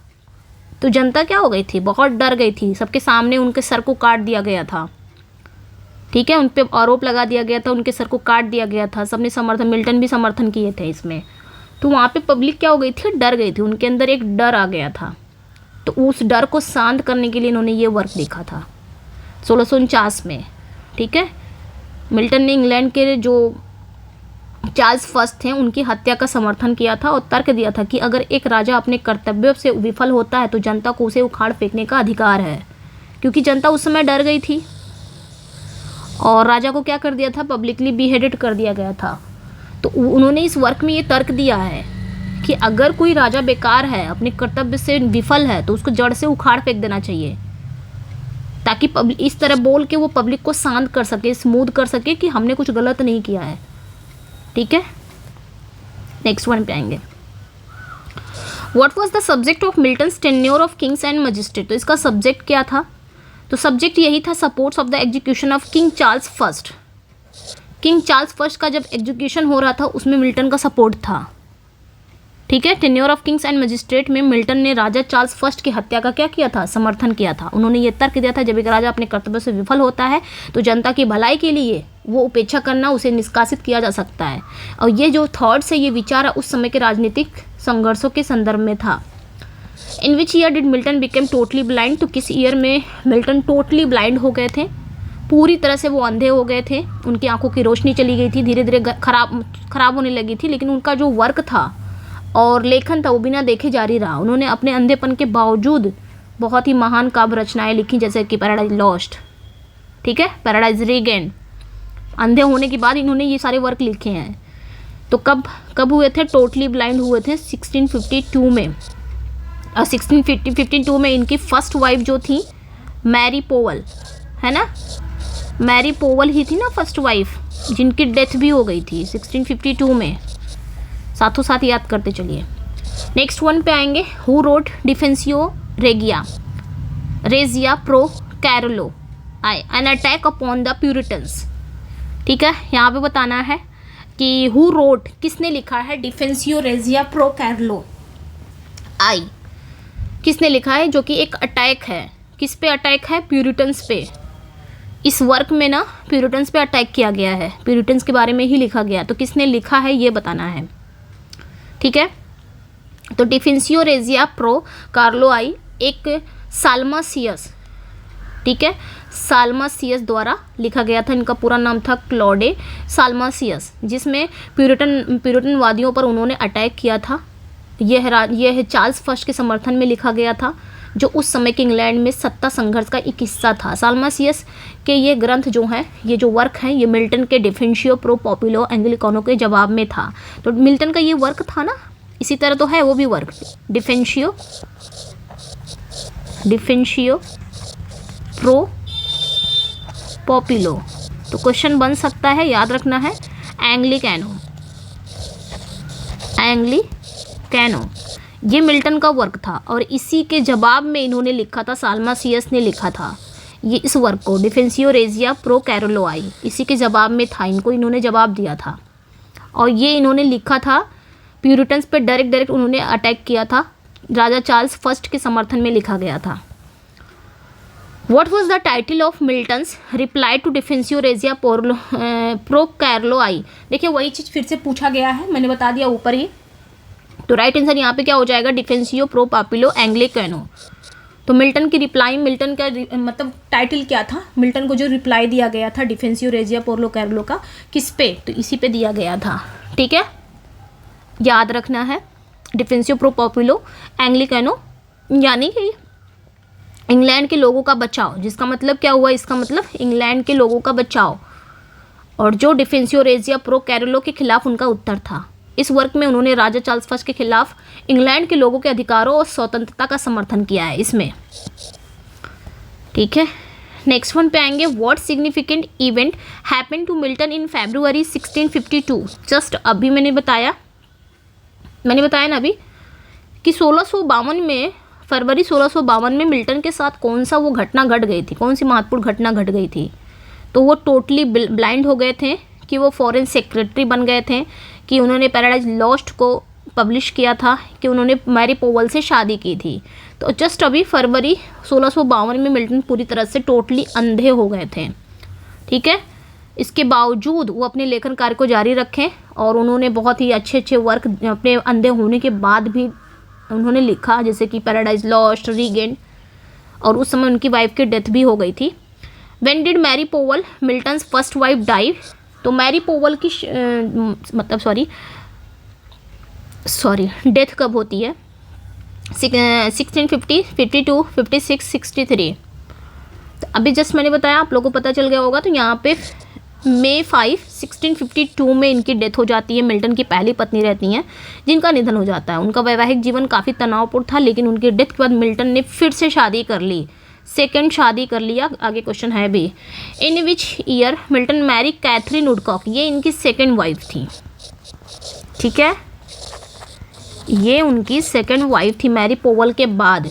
तो जनता क्या हो गई थी, बहुत डर गई थी, सबके सामने उनके सर को काट दिया गया था। ठीक है, उन पे आरोप लगा दिया गया था, उनके सर को काट दिया गया था, सबने समर्थन, मिल्टन भी समर्थन किए थे इसमें। तो वहाँ पे पब्लिक क्या हो गई थी, डर गई थी, उनके अंदर एक डर आ गया था। तो उस डर को शांत करने के लिए इन्होंने ये वर्क लिखा था 1649 में। ठीक है, मिल्टन ने इंग्लैंड के जो चार्ल्स फर्स्ट थे उनकी हत्या का समर्थन किया था और तर्क दिया था कि अगर एक राजा अपने कर्तव्यों से विफल होता है तो जनता को उसे उखाड़ फेंकने का अधिकार है, क्योंकि जनता उस समय डर गई थी और राजा को क्या कर दिया था, पब्लिकली बिहेडेड कर दिया गया था। तो उन्होंने इस वर्क में ये तर्क दिया है कि अगर कोई राजा बेकार है, अपने कर्तव्य से विफल है, तो उसको जड़ से उखाड़ फेंक देना चाहिए, ताकि इस तरह बोल के वो पब्लिक को शांत कर सके, स्मूथ कर सके कि हमने कुछ गलत नहीं किया है। ठीक है, नेक्स्ट वन पे आएंगे। What was the subject of Milton's tenure of Kings and magistrate. तो इसका सब्जेक्ट क्या था, तो सब्जेक्ट यही था, supports of the execution of king Charles first. King Charles first का जब एग्जीक्यूशन हो रहा था उसमें मिल्टन का सपोर्ट था। ठीक है, tenure of Kings and magistrate में मिल्टन ने राजा चार्ल्स फर्स्ट की हत्या का क्या किया था, समर्थन किया था। उन्होंने ये तर्क दिया था जब एक राजा अपने कर्तव्य से विफल होता है तो जनता की भलाई के लिए वो उपेक्षा करना, उसे निष्कासित किया जा सकता है। और ये जो थॉट्स है, ये विचार उस समय के राजनीतिक संघर्षों के संदर्भ में था। In which year did Milton become totally blind. तो किस ईयर में मिल्टन टोटली ब्लाइंड हो गए थे, पूरी तरह से वो अंधे हो गए थे, उनकी आंखों की रोशनी चली गई थी, धीरे धीरे खराब होने लगी थी, लेकिन उनका जो वर्क था और लेखन था वो बिना देखे जारी रहा। उन्होंने अपने अंधेपन के बावजूद बहुत ही महान काव्य रचनाएं लिखी, जैसे कि पैराडाइज लॉस्ट, ठीक है, पैराडाइज रीगेन। अंधे होने के बाद इन्होंने ये सारे वर्क लिखे हैं। तो कब हुए थे, टोटली ब्लाइंड हुए थे 1652 में। 1652 में इनकी फर्स्ट वाइफ जो थी मैरी पोवल, है ना, मैरी पोवल ही थी ना फर्स्ट वाइफ, जिनकी डेथ भी हो गई थी 1652 में। साथों साथ याद करते चलिए। नेक्स्ट वन पे आएंगे, who wrote Defensio Regia pro Carolo I an attack upon the Puritans. ठीक है, यहाँ पे बताना है कि हु रोट, किसने लिखा है, डिफेंसियो रेजिया प्रो कैरोलो आई, किसने लिखा है, जो कि एक अटैक है। किस पे अटैक है, प्यूरिटन्स पे। इस वर्क में ना प्यूरिटन्स पे अटैक किया गया है, प्यूरिटन्स के बारे में ही लिखा गया। तो किसने लिखा है ये बताना है। ठीक है, तो डिफेंसियो रेजिया प्रो कार्लो आई एक साल्मासियस, ठीक है, साल्मासियस द्वारा लिखा गया था। इनका पूरा नाम था क्लॉडे साल्मासियस, जिसमें प्यूरिटनवादियों पर उन्होंने अटैक किया था। यह चार्ल्स फर्स्ट के समर्थन में लिखा गया था, जो उस समय के इंग्लैंड में सत्ता संघर्ष का एक हिस्सा था। साल्मासियस के ये ग्रंथ जो हैं, ये जो वर्क हैं, ये मिल्टन के डिफेंशियो प्रो पॉपुलो एंग्लिकानो के जवाब में था। तो मिल्टन का ये वर्क था ना, इसी तरह तो है वो भी वर्क, डिफेंशियो प्रो पॉपुलो। तो क्वेश्चन बन सकता है, याद रखना है, एंग्लिकानो, ये मिल्टन का वर्क था और इसी के जवाब में इन्होंने लिखा था, साल्मासियस ने लिखा था ये इस वर्क को, डिफेंसियो रेजिया प्रो कैरोलो आई, इसी के जवाब में था, इनको इन्होंने जवाब दिया था। और ये इन्होंने लिखा था, प्यूरिटन्स पे डायरेक्ट उन्होंने अटैक किया था, राजा चार्ल्स फर्स्ट के समर्थन में लिखा गया था। What was the title of Milton's reply to Defensio Regia pro Carolo I. देखिए वही चीज़ फिर से पूछा गया है, मैंने बता दिया ऊपर ही। तो राइट आंसर यहाँ पे क्या हो जाएगा, डिफेंसियो प्रो पापुलो एंग्लिकानो। तो मिल्टन की रिप्लाई, मिल्टन का मतलब टाइटल क्या था, मिल्टन को जो रिप्लाई दिया गया था डिफेंसियो रेजिया पोर्लो कैरलो का, किस पे, तो इसी पे दिया गया था। ठीक है, याद रखना है, डिफेंसियो प्रो पॉपुलो एंग्लिकानो यानी कि इंग्लैंड के लोगों का बचाव, जिसका मतलब क्या हुआ, इसका मतलब इंग्लैंड के लोगों का बचाव। और जो डिफेंसियो रेजिया प्रो कैरलो के खिलाफ उनका उत्तर था। इस वर्क में उन्होंने राजा चार्ल्स फर्स्ट के खिलाफ इंग्लैंड के लोगों के अधिकारों और स्वतंत्रता का समर्थन किया है इसमें। ठीक है, नेक्स्ट वन पे आएंगे, what significant event happened to Milton in February 1652। Just अभी मैंने बताया ना अभी कि 1652 में, फरवरी 1652 में मिल्टन के साथ कौन सा वो घटना घट गई थी, कौन सी महत्वपूर्ण घटना घट गई थी। तो वो टोटली ब्लाइंड हो गए थे कि वो फॉरेन सेक्रेटरी बन गए थे, कि उन्होंने पैराडाइज लॉस्ट को पब्लिश किया था, कि उन्होंने मैरी पोवल से शादी की थी। तो जस्ट अभी फरवरी 1652 में मिल्टन पूरी तरह से टोटली अंधे हो गए थे। ठीक है, इसके बावजूद वो अपने लेखन कार्य को जारी रखें और उन्होंने बहुत ही अच्छे वर्क अपने अंधे होने के बाद भी उन्होंने लिखा, जैसे कि पैराडाइज लॉस्ट, रीगेंड, और उस समय उनकी वाइफ की डेथ भी हो गई थी। When did Mary Powell Milton's first wife die. तो मैरी पोवल की डेथ कब होती है, 1650, 52, 56, 63। तो अभी जस्ट मैंने बताया, आप लोगों को पता चल गया होगा। तो यहाँ पे May 5, 1652 में इनकी डेथ हो जाती है। मिल्टन की पहली पत्नी रहती हैं जिनका निधन हो जाता है। उनका वैवाहिक जीवन काफ़ी तनावपूर्ण था, लेकिन उनकी डेथ के बाद मिल्टन ने फिर से शादी कर ली, सेकंड शादी कर लिया। आगे क्वेश्चन है भी, in which year Milton marry Katherine Woodcock. ये इनकी सेकंड वाइफ थी। ठीक है, ये उनकी सेकंड वाइफ थी मैरी पोवल के बाद।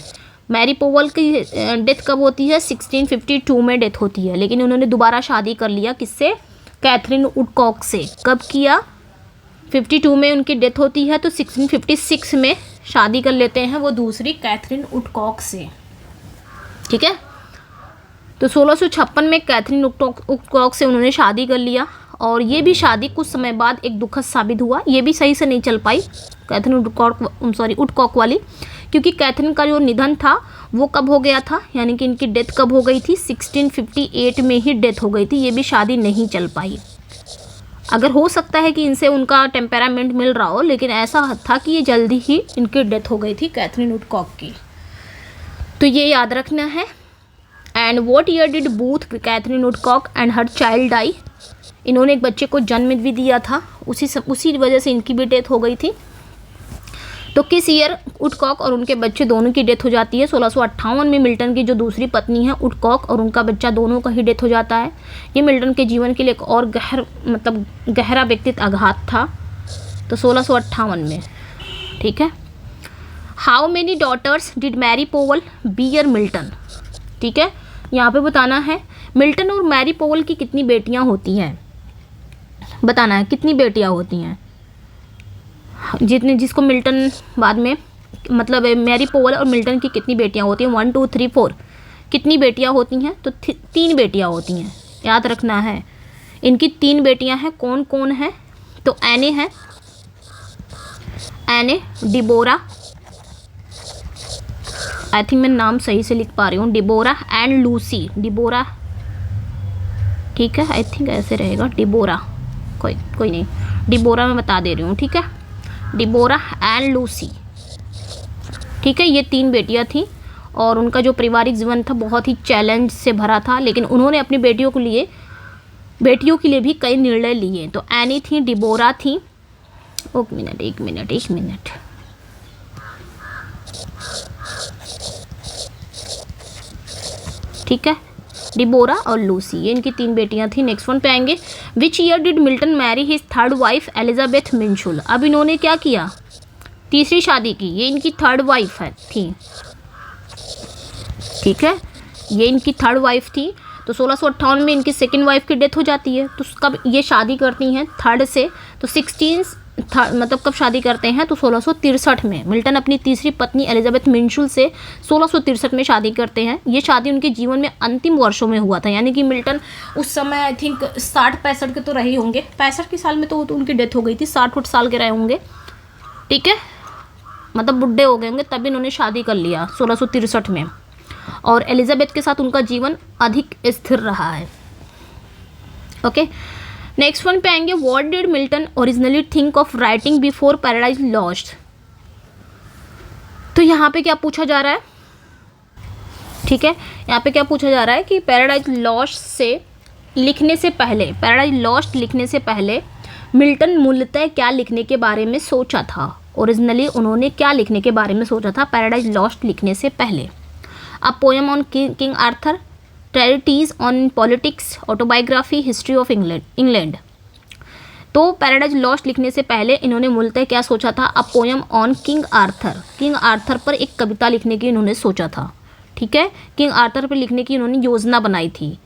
मैरी पोवल की डेथ कब होती है, 1652 में डेथ होती है, लेकिन उन्होंने दोबारा शादी कर लिया, किससे, कैथरीन वुडकॉक से। कब किया, 52 में उनकी डेथ होती है, तो 1656 में शादी कर लेते हैं वो दूसरी कैथरीन वुडकॉक से। ठीक है, तो 1656 में कैथरीन वुडकॉक से उन्होंने शादी कर लिया, और ये भी शादी कुछ समय बाद एक दुखद साबित हुआ। ये भी सही से नहीं चल पाई कैथरीन वुडकॉक वाली, क्योंकि कैथरीन का जो निधन था वो कब हो गया था, यानी कि इनकी डेथ कब हो गई थी, 1658 में ही डेथ हो गई थी। ये भी शादी नहीं चल पाई। अगर हो सकता है कि इनसे उनका टेम्परामेंट मिल रहा हो, लेकिन ऐसा था कि ये जल्दी ही इनकी डेथ हो गई थी कैथरीन वुडकॉक की। तो ये याद रखना है। And what year did both Katherine Woodcock and her child die. इन्होंने एक बच्चे को जन्म भी दिया था, उसी वजह से इनकी भी डेथ हो गई थी। तो किस ईयर वुडकॉक और उनके बच्चे दोनों की डेथ हो जाती है, 1658 में मिल्टन की जो दूसरी पत्नी है वुडकॉक और उनका बच्चा दोनों का ही डेथ हो जाता है। ये मिल्टन के जीवन के लिए एक और गहरा व्यक्तिगत आघात था। तो 1658 में। ठीक है, how many daughters did Mary Powell bear Milton. ठीक है, यहाँ पे बताना है मिल्टन और मैरी पोवल की कितनी बेटियाँ होती हैं, बताना है कितनी बेटियाँ होती हैं। जिसको मिल्टन बाद में, मतलब मैरी पोवल और मिल्टन की कितनी बेटियां होती हैं, 1 2 3 4 कितनी बेटियां होती हैं, तो 3 बेटियां होती हैं। याद रखना है, इनकी 3 बेटियां हैं। कौन कौन है, तो एने है, एने, डिबोरा, आई थिंक मैं नाम सही से लिख पा रही हूँ, डिबोरा एंड लूसी। डिबोरा, ठीक है, आई थिंक ऐसे रहेगा, डिबोरा, कोई नहीं, डिबोरा मैं बता दे रही हूँ। ठीक है, डिबोरा एंड लूसी। ठीक है, ये 3 बेटियां थीं और उनका जो पारिवारिक जीवन था बहुत ही चैलेंज से भरा था, लेकिन उन्होंने अपनी बेटियों के लिए भी कई निर्णय लिए। तो एनी थी, डिबोरा थी, एक मिनट, ठीक है, डिबोरा और लूसी, ये इनकी 3 बेटियां थी। नेक्स्ट वन पे आएंगे, which year did Milton marry his third wife Elizabeth Minshull. अब इन्होंने क्या किया, तीसरी शादी की। ये इनकी थर्ड वाइफ थी। ठीक है, ये इनकी थर्ड वाइफ थी। तो 1658 में इनकी सेकंड वाइफ की डेथ हो जाती है। तो कब ये शादी करती हैं, थर्ड से, तो मतलब कब शादी करते हैं, तो 1663 में मिल्टन अपनी तीसरी पत्नी एलिजाबेथ मिंशुल से 1663 में शादी करते हैं। ये शादी उनके जीवन में अंतिम वर्षों में हुआ था, यानी कि मिल्टन उस समय आई थिंक 60-65 के तो रहे होंगे, 65 के साल में तो उनकी डेथ हो गई थी, 60 साल के रहे होंगे, ठीक है, मतलब बुढ़े हो गए होंगे, तभी इन्होंने शादी कर लिया 1663 में। और एलिजाबेथ के साथ उनका जीवन अधिक स्थिर रहा है। ओके, नेक्स्ट वन पे आएंगे, what did Milton originally think of writing before paradise Lost. तो यहाँ पे क्या पूछा जा रहा है, ठीक है, यहाँ पे क्या पूछा जा रहा है कि पैराडाइज लॉस्ट से लिखने से पहले, पैराडाइज लॉस्ट लिखने से पहले मिल्टन मूलतः क्या लिखने के बारे में सोचा था। ओरिजिनली उन्होंने क्या लिखने के बारे में सोचा था पैराडाइज लॉस्ट लिखने से पहले। A poem on King Arthur, treatise on politics, autobiography, history of England. तो पैराडाइज लॉस्ट लिखने से पहले इन्होंने मूलतः क्या सोचा था, a poem on King Arthur, King Arthur पर एक कविता लिखने की इन्होंने सोचा था, ठीक है, किंग आर्थर पर लिखने की इन्होंने योजना बनाई थी।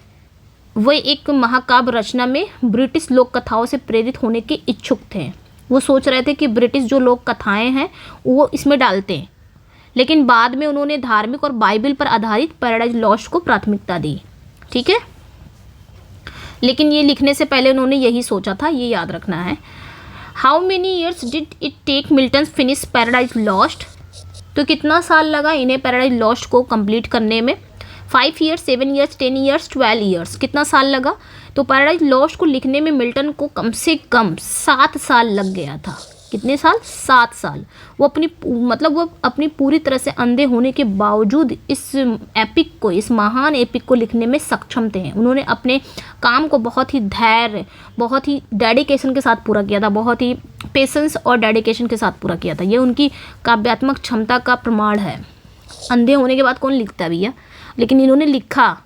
वे एक महाकाव्य रचना में ब्रिटिश लोक कथाओं से प्रेरित होने के इच्छुक थे। वो सोच रहे थे कि ब्रिटिश जो लोक कथाएँ हैं वो इसमें डालते हैं, लेकिन बाद में उन्होंने धार्मिक और बाइबल पर आधारित पैराडाइज लॉस्ट को प्राथमिकता दी, ठीक है, लेकिन ये लिखने से पहले उन्होंने यही सोचा था, ये याद रखना है। How many years did it take Milton finish Paradise Lost. तो कितना साल लगा इन्हें पैराडाइज लॉस्ट को कंप्लीट करने में, 5 ईयर्स, 7 ईयर्स, 10 ईयर्स, 12 ईयर्स, कितना साल लगा। तो पैराडाइज लॉस्ट को लिखने में मिल्टन को कम से कम 7 साल लग गया था। कितने साल, 7 साल। वो अपनी पूरी तरह से अंधे होने के बावजूद इस एपिक को, इस महान एपिक को लिखने में सक्षम थे। उन्होंने अपने काम को बहुत ही धैर्य, बहुत ही डेडिकेशन के साथ पूरा किया था, बहुत ही पेशेंस और डेडिकेशन के साथ पूरा किया था। ये उनकी काव्यात्मक क्षमता का प्रमाण है। अंधे होने के बाद कौन लिखता है भैया, लेकिन इन्होंने लिखा,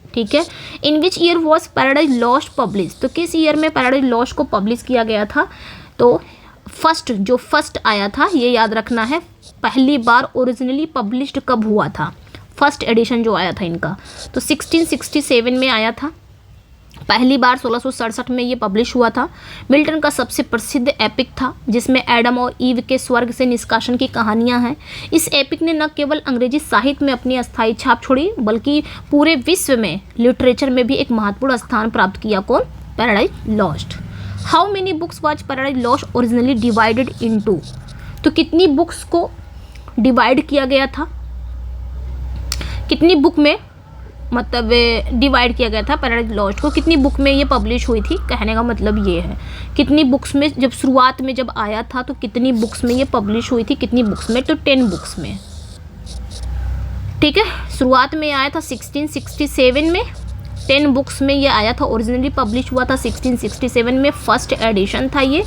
ठीक है। In which year was Paradise Lost publish. तो किस ईयर में पैराडाइज लॉस्ट को पब्लिश किया गया था। तो फर्स्ट आया था, ये याद रखना है, पहली बार ओरिजिनली पब्लिश्ड कब हुआ था, फर्स्ट एडिशन जो आया था इनका, तो 1667 में आया था पहली बार। 1667 में ये पब्लिश हुआ था। मिल्टन का सबसे प्रसिद्ध एपिक था, जिसमें एडम और ईव के स्वर्ग से निष्कासन की कहानियां हैं। इस एपिक ने न केवल अंग्रेजी साहित्य में अपनी अस्थायी छाप छोड़ी, बल्कि पूरे विश्व में लिटरेचर में भी एक महत्वपूर्ण स्थान प्राप्त किया। कौन, paradise lost. How many books was paradise lost originally divided into. तो कितनी बुक्स को डिवाइड किया गया था, कितनी बुक में मतलब डिवाइड किया गया था पैराडाइज लॉस्ट को, कितनी बुक में ये पब्लिश हुई थी। कहने का मतलब ये है कितनी बुक्स में, जब शुरुआत में जब आया था तो कितनी बुक्स में ये पब्लिश हुई थी, कितनी बुक्स में, तो 10 बुक्स में, ठीक है। शुरुआत में आया था 1667 में, 10 बुक्स में ये आया था, ओरिजिनली पब्लिश हुआ था 1667 में। फर्स्ट एडिशन था ये,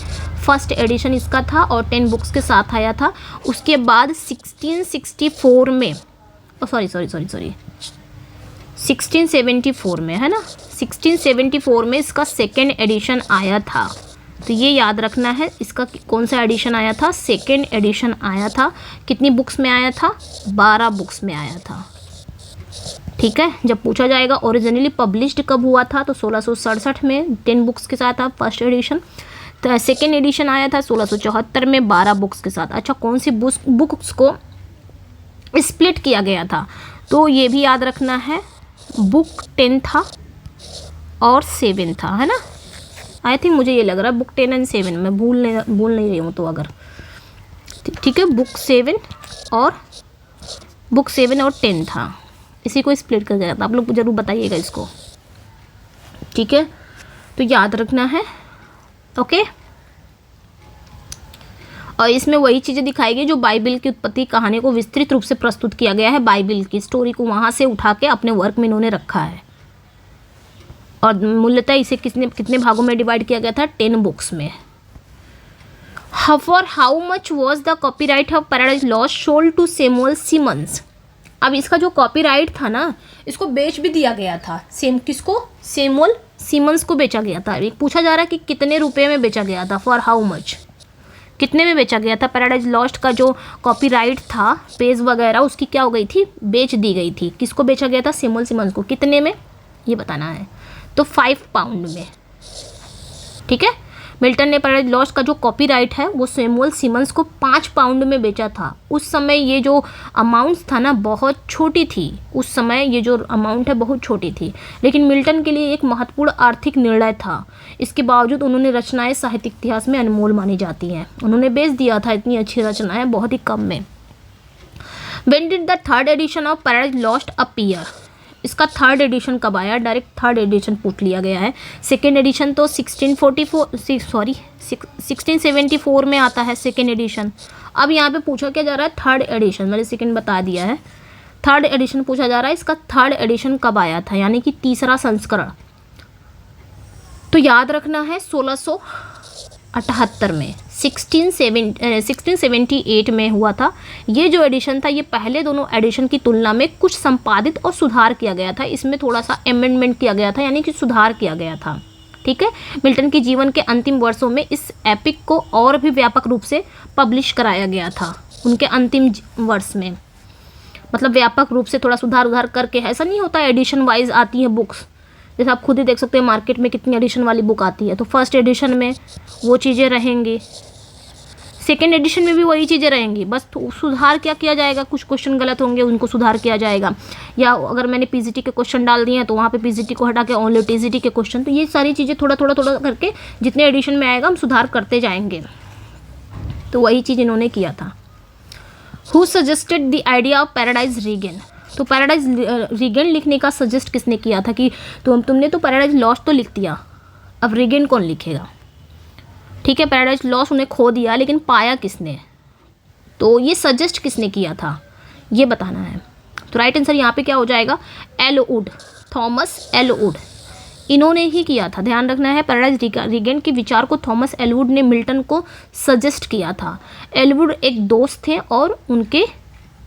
फर्स्ट एडिशन इसका था और 10 बुक्स के साथ आया था। उसके बाद 1664 में, सॉरी 1674 में, है ना, 1674 में इसका सेकेंड एडिशन आया था। तो ये याद रखना है, इसका कौन सा एडिशन आया था, सेकेंड एडिशन आया था। कितनी बुक्स में आया था, 12 बुक्स में आया था, ठीक है। जब पूछा जाएगा ओरिजिनली पब्लिश्ड कब हुआ था, तो 1667 में 10 बुक्स के साथ था फर्स्ट एडिशन। तो सेकेंड एडिशन आया था 1674 में 12 बुक्स के साथ। अच्छा, कौन सी बुक्स को स्प्लिट किया गया था, तो ये भी याद रखना है, बुक 10 था और 7 था, है ना। आई थिंक मुझे ये लग रहा है बुक 10 एंड 7, मैं भूल नहीं रही हूँ तो अगर, ठीक है, बुक 7 और 10 था, इसी को स्प्लिट कर गया था। आप लोग ज़रूर बताइएगा इसको, ठीक है, तो याद रखना है, ओके। और इसमें वही चीज़ें दिखाई गई जो बाइबल की उत्पत्ति कहानी को विस्तृत रूप से प्रस्तुत किया गया है। बाइबल की स्टोरी को वहाँ से उठा के अपने वर्क में इन्होंने रखा है। और मूलतः इसे कितने भागों में डिवाइड किया गया था, 10 बुक्स में। For how much was the copyright of Paradise Lost sold to Samuel Simmons. अब इसका जो कॉपीराइट था ना, इसको बेच भी दिया गया था। किसको, सैमुअल सीमंस को बेचा गया था। एक पूछा जा रहा है कि कितने रुपए में बेचा गया था, फॉर हाउ मच, कितने में बेचा गया था। पैराडाइज लॉस्ट का जो कॉपीराइट था, पेज वगैरह, उसकी क्या हो गई थी, बेच दी गई थी। किसको बेचा गया था, सैमुअल सीमंस को। कितने में, ये बताना है। तो 5 पाउंड में, ठीक है। मिल्टन ने पैराडाइज लॉस्ट का जो कॉपीराइट है वो सैमुअल सिमंस को 5 पाउंड में बेचा था। उस समय ये जो अमाउंट्स था ना बहुत छोटी थी, उस समय ये जो अमाउंट है बहुत छोटी थी, लेकिन मिल्टन के लिए एक महत्वपूर्ण आर्थिक निर्णय था। इसके बावजूद उन्होंने रचनाएं साहित्यिक इतिहास में अनमोल मानी जाती हैं। उन्होंने बेच दिया था इतनी अच्छी रचनाएं बहुत ही कम में। When did the third edition of Paradise Lost appear? इसका थर्ड एडिशन कब आया? डायरेक्ट थर्ड एडिशन पूछ लिया गया है। सेकेंड एडिशन तो 1674 में आता है सेकेंड एडिशन। अब यहाँ पे पूछा क्या जा रहा है? Third edition. मैंने सेकेंड बता दिया है, थर्ड एडिशन पूछा जा रहा है। इसका थर्ड एडिशन कब आया था, यानी कि तीसरा संस्करण। तो याद रखना है 1678 में, 1678 में हुआ था। ये जो एडिशन था ये पहले दोनों एडिशन की तुलना में कुछ संपादित और सुधार किया गया था। इसमें थोड़ा सा अमेंडमेंट किया गया था, यानी कि सुधार किया गया था। ठीक है, मिल्टन के जीवन के अंतिम वर्षों में इस एपिक को और भी व्यापक रूप से पब्लिश कराया गया था। उनके अंतिम वर्ष में मतलब व्यापक रूप से थोड़ा सुधार उधार करके, ऐसा नहीं होता एडिशन वाइज आती है बुक्स, जैसे आप खुद ही देख सकते हैं मार्केट में कितनी एडिशन वाली बुक आती है। तो फर्स्ट एडिशन में वो चीज़ें रहेंगी, सेकेंड एडिशन में भी वही चीज़ें रहेंगी, बस तो सुधार क्या किया जाएगा, कुछ क्वेश्चन गलत होंगे उनको सुधार किया जाएगा, या अगर मैंने पीजीटी के क्वेश्चन डाल दिए हैं तो वहाँ पे पीजीटी को हटा के ओनली टीजीटी के क्वेश्चन। तो ये सारी चीज़ें थोड़ा थोड़ा थोड़ा करके जितने एडिशन में आएगा हम सुधार करते जाएंगे। तो वही चीज़ इन्होंने किया था। Who suggested the idea of paradise regain? तो पैराडाइज रीगेन लिखने का सजेस्ट किसने किया था कि तुमने तो पैराडाइज लॉस्ट तो लिख दिया, अब रीगेन कौन लिखेगा? ठीक है, पैराडाइज लॉस्ट उन्हें खो दिया, लेकिन पाया किसने? तो ये सजेस्ट किसने किया था ये बताना है। तो राइट आंसर यहाँ पे क्या हो जाएगा? एलवुड, थॉमस एलवुड, इन्होंने ही किया था। ध्यान रखना है, पैराडाइज रीगेन के विचार को थॉमस एलवुड ने मिल्टन को सजेस्ट किया था। एलवुड एक दोस्त थे और उनके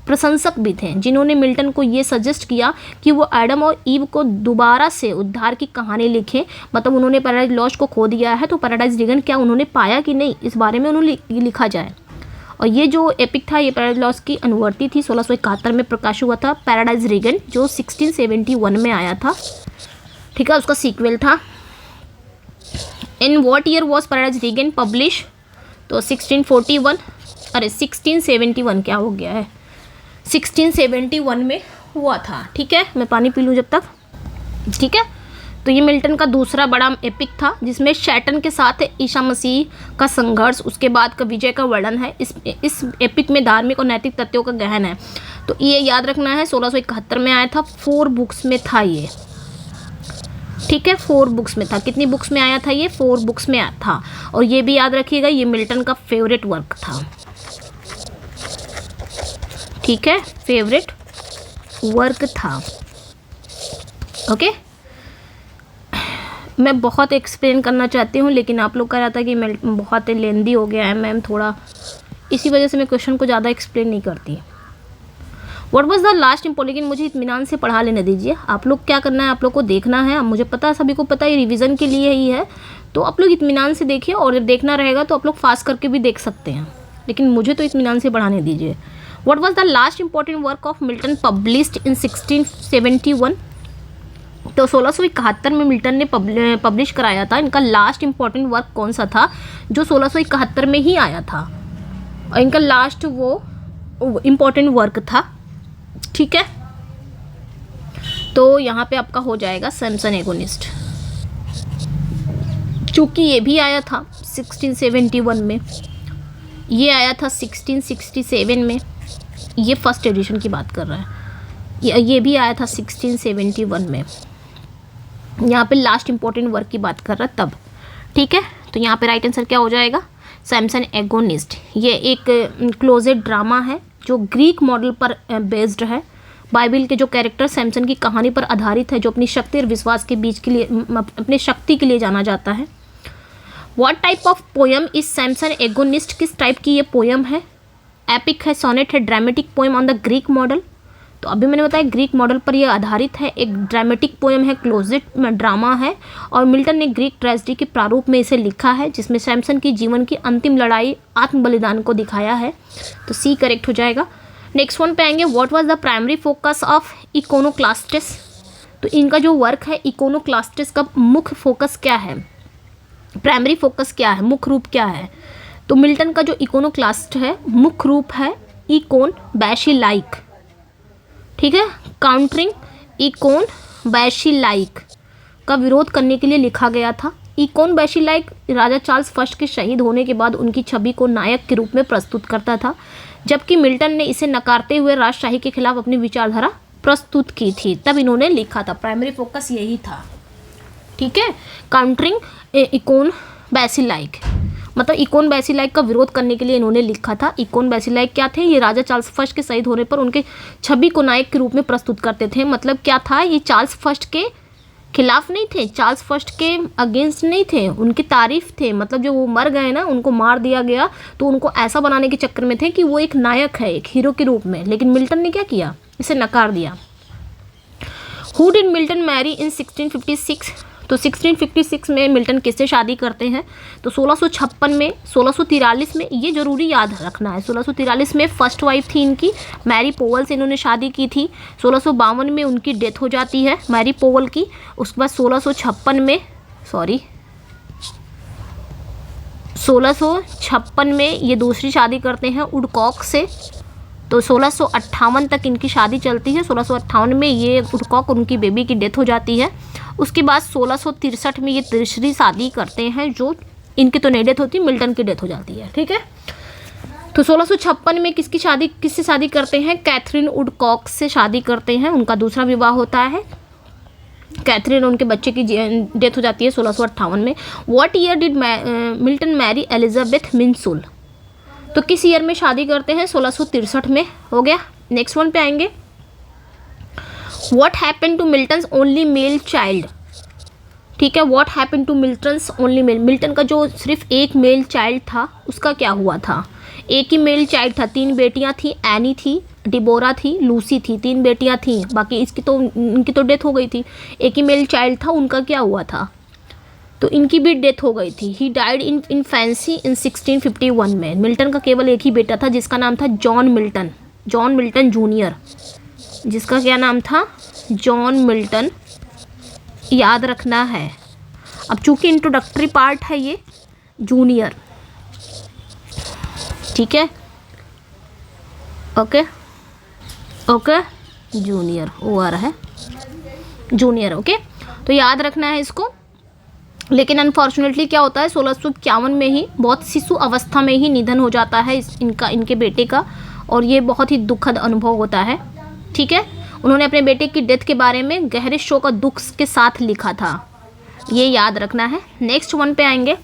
प्रशंसक भी थे, जिन्होंने मिल्टन को ये सजेस्ट किया कि वो एडम और ईव को दोबारा से उद्धार की कहानी लिखें। मतलब उन्होंने पैराडाइज लॉस्ट को खो दिया है, तो पैराडाइज रीगन क्या उन्होंने पाया कि नहीं, इस बारे में उन्होंने लिखा जाए। और ये जो एपिक था ये पैराडाइज लॉस्ट की अनुवर्ती थी। 1671 में प्रकाश हुआ था पैराडाइज रीगन, जो 1671 में आया था। ठीक है, उसका सीक्वल था। In what year was Paradise Regain publish? तो 1671 क्या हो गया है, 1671 में हुआ था। ठीक है, मैं पानी पी लूँ जब तक। ठीक है, तो ये मिल्टन का दूसरा बड़ा एपिक था, जिसमें शैटन के साथ ईसा मसीह का संघर्ष, उसके बाद का विजय का वर्णन है। इस एपिक में धार्मिक और नैतिक तथ्यों का गहन है। तो ये याद रखना है, 1671 में आया था, 4 बुक्स में था ये। ठीक है, 4 बुक्स में था। कितनी बुक्स में आया था ये? 4 बुक्स में आया था। और ये भी याद रखिएगा, ये मिल्टन का फेवरेट वर्क था। ठीक है, फेवरेट वर्क था। ओके, मैं बहुत एक्सप्लेन करना चाहती हूँ, लेकिन आप लोग कह रहा था कि मैं बहुत लेंदी हो गया है मैम थोड़ा, इसी वजह से मैं क्वेश्चन को ज़्यादा एक्सप्लेन नहीं करती। What was the last important? लेकिन मुझे इत्मीनान से पढ़ा लेने दीजिए। आप लोग क्या करना है, आप लोग को देखना है। मुझे पता है, सभी को पता है, रिवीजन के लिए ही है। तो आप लोग इत्मीनान से देखिए, और जब देखना रहेगा तो आप लोग फास्ट करके भी देख सकते हैं, लेकिन मुझे तो इत्मीनान से पढ़ाने दीजिए। What was the last important work of Milton published in 1671? तो 1671 में मिल्टन ने पब्लिश कराया था। इनका लास्ट इम्पॉर्टेंट वर्क कौन सा था जो 1671 में ही आया था, और इनका लास्ट वो इम्पॉर्टेंट वर्क था। ठीक है, तो यहाँ पे आपका हो जाएगा सैमसन एगोनिस्ट, चूँकि ये भी आया था 1671 में, ये आया था 1667 में, ये फर्स्ट एडिशन की बात कर रहा है, ये भी आया था 1671 में। यहाँ पे लास्ट इम्पोर्टेंट वर्क की बात कर रहा है तब। ठीक है, तो यहाँ पे राइट आंसर क्या हो जाएगा? सैमसन एगोनिस्ट। ये एक क्लोजेड ड्रामा है जो ग्रीक मॉडल पर बेस्ड है। बाइबल के जो कैरेक्टर सैमसन की कहानी पर आधारित है, जो अपनी शक्ति और विश्वास के बीच के लिए, अपने शक्ति के लिए जाना जाता है। What type of poem is Samson agonist? किस टाइप की ये पोएम है? एपिक है, सोनेट है, dramatic poem on the Greek model. तो अभी मैंने बताया ग्रीक मॉडल पर यह आधारित है। एक ड्रामेटिक पोएम है, क्लोजेड ड्रामा है, और मिल्टन ने ग्रीक ट्रेजेडी के प्रारूप में इसे लिखा है, जिसमें सैमसन की जीवन की अंतिम लड़ाई, आत्म बलिदान को दिखाया है। तो सी करेक्ट हो जाएगा। नेक्स्ट वन पे आएंगे, what was the primary focus of Eikonoklastes? तो इनका जो वर्क है इकोनोक्लास्टिस का मुख्य फोकस क्या है? प्राइमरी फोकस क्या है, मुख्य रूप क्या है? तो मिल्टन का जो इकोनोक्लास्ट है मुख्य रूप है इकोन बैशिलाइक, ठीक है। काउंटरिंग इकोन बैशिलाइक का विरोध करने के लिए लिखा गया था। इकोन बैशिलाइक राजा चार्ल्स फर्स्ट के शहीद होने के बाद उनकी छवि को नायक के रूप में प्रस्तुत करता था, जबकि मिल्टन ने इसे नकारते हुए राजशाही के खिलाफ अपनी विचारधारा प्रस्तुत की थी। तब इन्होंने लिखा था, प्राइमरी फोकस यही था, ठीक है। काउंटरिंग इकोन बैशिलाइक, मतलब इकोन बैशिलाइक का विरोध करने के लिए इन्होंने लिखा था। इकोन बैशिलाइक क्या थे? ये राजा चार्ल्स फर्स्ट के शहीद होने पर उनके छवि को नायक के रूप में प्रस्तुत करते थे। मतलब क्या था, ये चार्ल्स फर्स्ट के खिलाफ नहीं थे, चार्ल्स फर्स्ट के अगेंस्ट नहीं थे, उनकी तारीफ थे। मतलब जो वो मर गए ना, उनको मार दिया गया, तो उनको ऐसा बनाने के चक्कर में थे कि वो एक नायक है, एक हीरो के रूप में। लेकिन मिल्टन ने क्या किया, इसे नकार दिया। हु डिड मिल्टन मैरी इन 1656? तो 1656 में मिल्टन किससे शादी करते हैं? तो 1656 में, 1643 में, ये जरूरी याद रखना है, 1643 में फर्स्ट वाइफ थी इनकी मैरी पोवल से इन्होंने शादी की थी। 1652 में उनकी डेथ हो जाती है मैरी पोवल की। उसके बाद 1656 में ये दूसरी शादी करते हैं वुडकॉक से। तो 1658 तक इनकी शादी चलती है। 1658 में ये वुडकॉक, उनकी बेबी की डेथ हो जाती है। उसके बाद 1663 में ये तीसरी शादी करते हैं, जो इनकी तो नहीं डेथ होती, मिल्टन की डेथ हो जाती है, ठीक है। तो 1656 में किससे शादी करते हैं? कैथरीन वुडकॉक से शादी करते हैं, उनका दूसरा विवाह होता है। कैथरीन, उनके बच्चे की डेथ हो जाती है 1658 में। What year did Milton marry Elizabeth Minshull? तो किस ईयर में शादी करते हैं? 1663 में। हो गया। नेक्स्ट वन पे आएंगे। What happened to Milton's only male child? ठीक है, what happened to Milton's only male, Milton का जो सिर्फ एक मेल चाइल्ड था उसका क्या हुआ था? एक ही मेल चाइल्ड था, 3 बेटियां थी, एनी थी, डिबोरा थी, लूसी थी, 3 बेटियां थी, बाकी इनकी तो डेथ हो गई थी। एक ही मेल चाइल्ड था, उनका क्या हुआ था? तो इनकी भी डेथ हो गई थी। ही डाइड इन इन्फेंसी इन 1651 में। मिल्टन का केवल एक ही बेटा था जिसका नाम था जॉन मिल्टन जूनियर, जिसका क्या नाम था? जॉन मिल्टन, याद रखना है। अब चूंकि इंट्रोडक्टरी पार्ट है ये, जूनियर, ठीक है, ओके, जूनियर वो आ रहा है, जूनियर, ओके। तो याद रखना है इसको। लेकिन अनफॉर्चुनेटली क्या होता है, 1651 में ही, बहुत शिशु अवस्था में ही निधन हो जाता है इनके बेटे का, और ये बहुत ही दुखद अनुभव होता है, ठीक है। उन्होंने अपने बेटे की डेथ के बारे में गहरे शोक और दुख के साथ लिखा था, ये याद रखना है। नेक्स्ट वन पे आएंगे।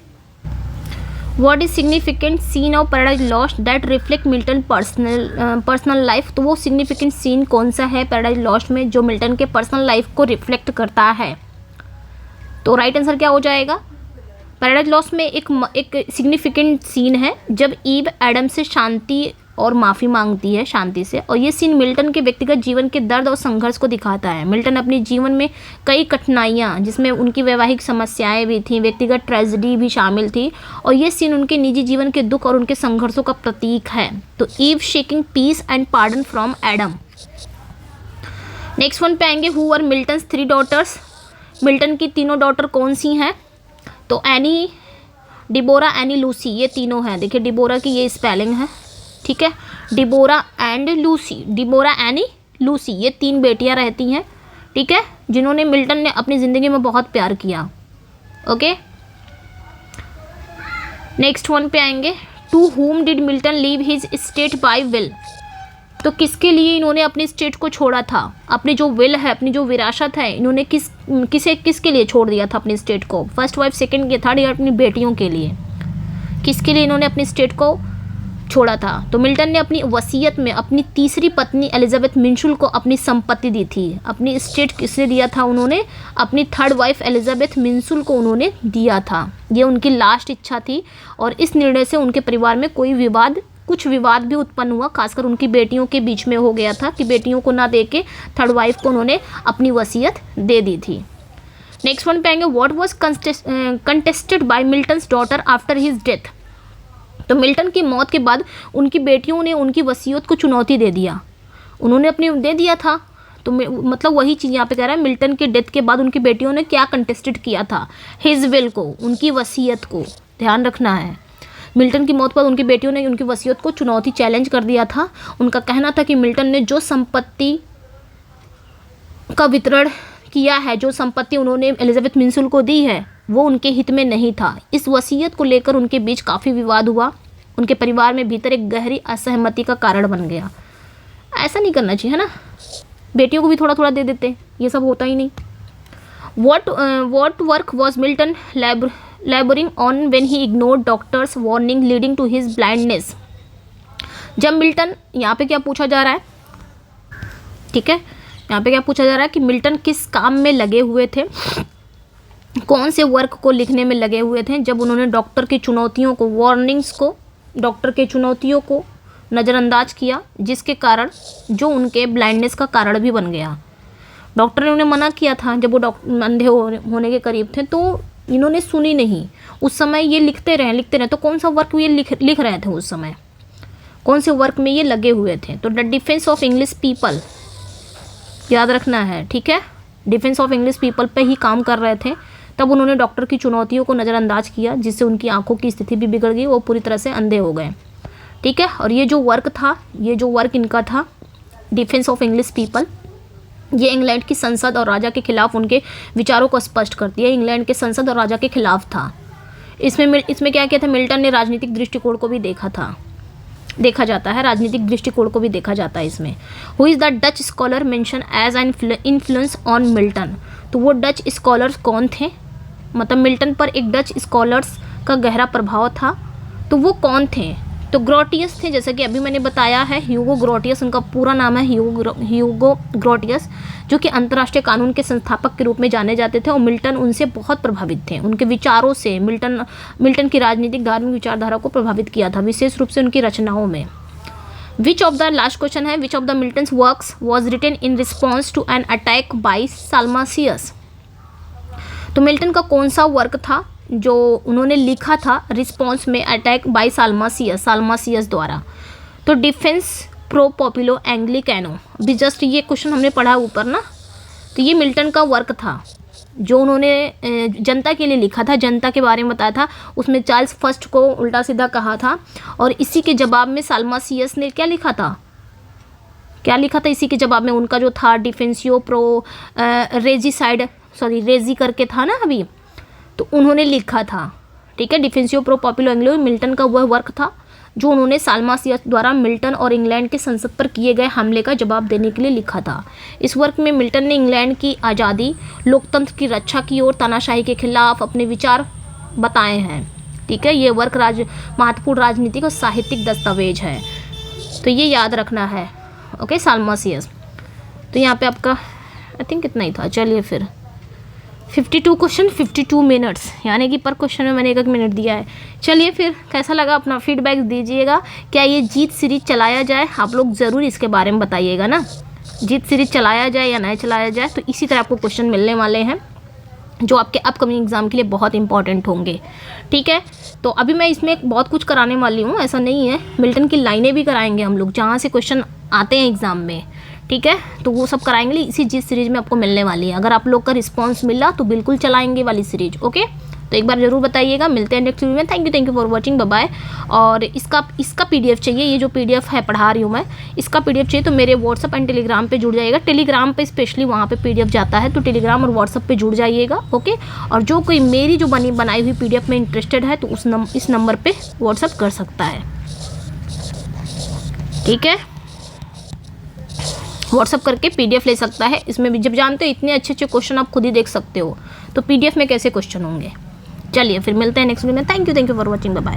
What is significant scene of Paradise Lost that reflect Milton personal life? तो वो सिग्निफिकेंट सीन कौन सा है पैराडाइज लॉस्ट में जो मिल्टन के पर्सनल लाइफ को रिफ्लेक्ट करता है? तो राइट आंसर क्या हो जाएगा? पैराडाइज लॉस्ट में एक सिग्निफिकेंट सीन है जब ईव एडम से शांति और माफ़ी मांगती है, शांति से, और ये सीन मिल्टन के व्यक्तिगत जीवन के दर्द और संघर्ष को दिखाता है। मिल्टन अपने जीवन में कई कठिनाइयाँ, जिसमें उनकी वैवाहिक समस्याएं भी थीं, व्यक्तिगत ट्रेजेडी भी शामिल थी, और ये सीन उनके निजी जीवन के दुख और उनके संघर्षों का प्रतीक है। तो Eve shaking peace and pardon from Adam. Next one पे आएंगे। Who are Milton's 3 daughters? Milton की 3 डॉटर कौन सी हैं? तो एनी, डिबोरा, एनी, लूसी, ये तीनों हैं। देखिए डिबोरा की ये स्पेलिंग है, ठीक है, डिबोरा एंड लूसी, डिबोरा, एनी, लूसी, ये 3 बेटियां रहती हैं, ठीक है, जिन्होंने मिल्टन ने अपनी ज़िंदगी में बहुत प्यार किया, ओके। नेक्स्ट वन पे आएंगे। To whom did Milton leave his estate by will? तो किसके लिए इन्होंने अपनी स्टेट को छोड़ा था? अपनी जो विल है, अपनी जो विरासत है, इन्होंने किसके लिए छोड़ दिया था अपनी स्टेट को? फर्स्ट वाइफ, सेकंड या थर्ड, या अपनी बेटियों के लिए? किसके लिए इन्होंने अपनी स्टेट को छोड़ा था? तो मिल्टन ने अपनी वसीयत में अपनी तीसरी पत्नी एलिजाबेथ मिंशुल को अपनी संपत्ति दी थी। अपनी स्टेट किसने दिया था? उन्होंने अपनी थर्ड वाइफ एलिजाबेथ मिंशुल को उन्होंने दिया था। ये उनकी लास्ट इच्छा थी, और इस निर्णय से उनके परिवार में कुछ विवाद भी उत्पन्न हुआ, खासकर उनकी बेटियों के बीच में हो गया था कि बेटियों को ना दे के थर्ड वाइफ को उन्होंने अपनी वसीयत दे दी थी। नेक्स्ट वन पे आएंगे। What was contested by Milton's daughter after his death? तो मिल्टन की मौत के बाद उनकी बेटियों ने उनकी वसीयत को चुनौती दे दिया, उन्होंने अपनी दे दिया था। तो मतलब वही चीज़ यहाँ पे कह रहा है, मिल्टन के डेथ के बाद उनकी बेटियों ने क्या कंटेस्टेड किया था, हिज विल को, उनकी वसीयत को, ध्यान रखना है। मिल्टन की मौत पर उनकी बेटियों ने उनकी वसीयत को चुनौती, चैलेंज कर दिया था। उनका कहना था कि मिल्टन ने जो संपत्ति का वितरण किया है, जो संपत्ति उन्होंने एलिजाबेथ मिन्सुल को दी है, वो उनके हित में नहीं था। इस वसीयत को लेकर उनके बीच काफ़ी विवाद हुआ, उनके परिवार में भीतर एक गहरी असहमति का कारण बन गया। ऐसा नहीं करना चाहिए, है ना, बेटियों को भी थोड़ा थोड़ा दे देते, ये सब होता ही नहीं। What work was Milton laboring on when he ignored doctors' warning leading to his blindness? जब मिल्टन, यहाँ पे क्या पूछा जा रहा है, ठीक है, यहाँ पे क्या पूछा जा रहा है कि मिल्टन किस काम में लगे हुए थे, कौन से वर्क को लिखने में लगे हुए थे जब उन्होंने डॉक्टर की चुनौतियों को, वार्निंग्स को, डॉक्टर के चुनौतियों को नज़रअंदाज किया, जिसके कारण जो उनके ब्लाइंडनेस का कारण भी बन गया। डॉक्टर ने उन्हें मना किया था जब वो अंधे होने के करीब थे, तो इन्होंने सुनी नहीं। उस समय ये लिखते रहे। तो कौन सा वर्क ये लिख रहे थे उस समय, कौन से वर्क में ये लगे हुए थे? तो the defence of English people, याद रखना है, ठीक है, डिफेंस ऑफ इंग्लिश पीपल पे ही काम कर रहे थे। तब उन्होंने डॉक्टर की चुनौतियों को नज़रअंदाज किया, जिससे उनकी आंखों की स्थिति भी बिगड़ गई, वो पूरी तरह से अंधे हो गए, ठीक है। और ये जो वर्क इनका था, डिफेंस ऑफ इंग्लिश पीपल, ये इंग्लैंड की संसद और राजा के खिलाफ उनके विचारों को स्पष्ट करती है। इंग्लैंड के संसद और राजा के खिलाफ था। इसमें क्या किया था, मिल्टन ने राजनीतिक दृष्टिकोण को भी देखा जाता है, राजनीतिक दृष्टिकोण को भी देखा जाता है इसमें। Who is the Dutch scholar mention as an influence on Milton? तो वो डच स्कॉलर्स कौन थे, मतलब मिल्टन पर एक डच स्कॉलर्स का गहरा प्रभाव था, तो वो कौन थे? तो ग्रोटियस थे, जैसा कि अभी मैंने बताया है, ह्यूगो ग्रोटियस, उनका पूरा नाम है ह्यूगो ग्रोटियस, जो कि अंतर्राष्ट्रीय कानून के संस्थापक के रूप में जाने जाते थे। और मिल्टन उनसे बहुत प्रभावित थे, उनके विचारों से मिल्टन की राजनीतिक धार्मिक विचारधारा को प्रभावित किया था, विशेष रूप से उनकी रचनाओं में। Which of the, last question है, which of the Milton's works was written in response to an attack by Salmasius? तो मिल्टन का कौन सा वर्क था जो उन्होंने लिखा था रिस्पॉन्स में अटैक बाय साल्मासियस द्वारा? तो डिफेंस प्रो पॉपुलो एंग्लिकानो, अभी जस्ट ये क्वेश्चन हमने पढ़ा ऊपर ना, तो ये मिल्टन का वर्क था जो उन्होंने जनता के लिए लिखा था, जनता के बारे में बताया था। उसमें चार्ल्स फर्स्ट को उल्टा सीधा कहा था, और इसी के जवाब में साल्मासियस ने क्या लिखा था इसी के जवाब में उनका जो था डिफेंसियो प्रो रेजी करके था ना अभी, तो उन्होंने लिखा था, ठीक है, डिफेंसियो प्रो पॉपुलो एंग्लो, मिल्टन का वह वर्क था जो उन्होंने साल्मासियस द्वारा मिल्टन और इंग्लैंड के संसद पर किए गए हमले का जवाब देने के लिए लिखा था। इस वर्क में मिल्टन ने इंग्लैंड की आज़ादी, लोकतंत्र की रक्षा की और तानाशाही के खिलाफ अपने विचार बताए हैं, ठीक है। ये वर्क महत्वपूर्ण राजनीतिक और साहित्यिक दस्तावेज है, तो ये याद रखना है, ओके, साल्मासियस। तो यहाँ पे आपका आई थिंक इतना ही था। चलिए फिर 52 क्वेश्चन 52 मिनट्स, यानी कि पर क्वेश्चन में मैंने 1 मिनट दिया है। चलिए फिर कैसा लगा, अपना फीडबैक दीजिएगा। क्या ये जीत सीरीज चलाया जाए, आप लोग ज़रूर इसके बारे में बताइएगा ना, जीत सीरीज चलाया जाए या नहीं चलाया जाए। तो इसी तरह आपको क्वेश्चन मिलने वाले हैं जो आपके अपकमिंग एग्ज़ाम के लिए बहुत इंपॉर्टेंट होंगे, ठीक है। तो अभी मैं इसमें बहुत कुछ कराने वाली हूँ, ऐसा नहीं है, मिल्टन की लाइनें भी कराएंगे हम लोग जहाँ से क्वेश्चन आते हैं एग्ज़ाम में, ठीक है। तो वो सब कराएंगे, इसी जीत सीरीज में आपको मिलने वाली है। अगर आप लोग का रिस्पांस मिला तो बिल्कुल चलाएंगे वाली सीरीज, ओके। तो एक बार ज़रूर बताइएगा। मिलते हैं नेक्स्ट वीडियो में। Thank you for watching, bye bye. और इसका पीडीएफ चाहिए, ये जो पीडीएफ है पढ़ा रही हूँ मैं, इसका पीडीएफ चाहिए तो मेरे व्हाट्सअप एंड टेलीग्राम पे जुड़ जाइएगा। टेलीग्राम पे स्पेशली वहाँ पे पीडीएफ जाता है, तो टेलीग्राम और व्हाट्सअप पे जुड़ जाइएगा, ओके। और जो कोई मेरी जो बनाई हुई पीडीएफ में इंटरेस्टेड है तो इस नंबर पर व्हाट्सअप कर सकता है, ठीक है। व्हाट्सअप करके पीडीएफ ले सकता है। इसमें भी जब जानते हो इतने अच्छे क्वेश्चन आप खुद ही देख सकते हो, तो पीडीएफ में कैसे क्वेश्चन होंगे। चलिए फिर मिलते हैं नेक्स्ट वीडियो में। Thank you for watching, bye bye.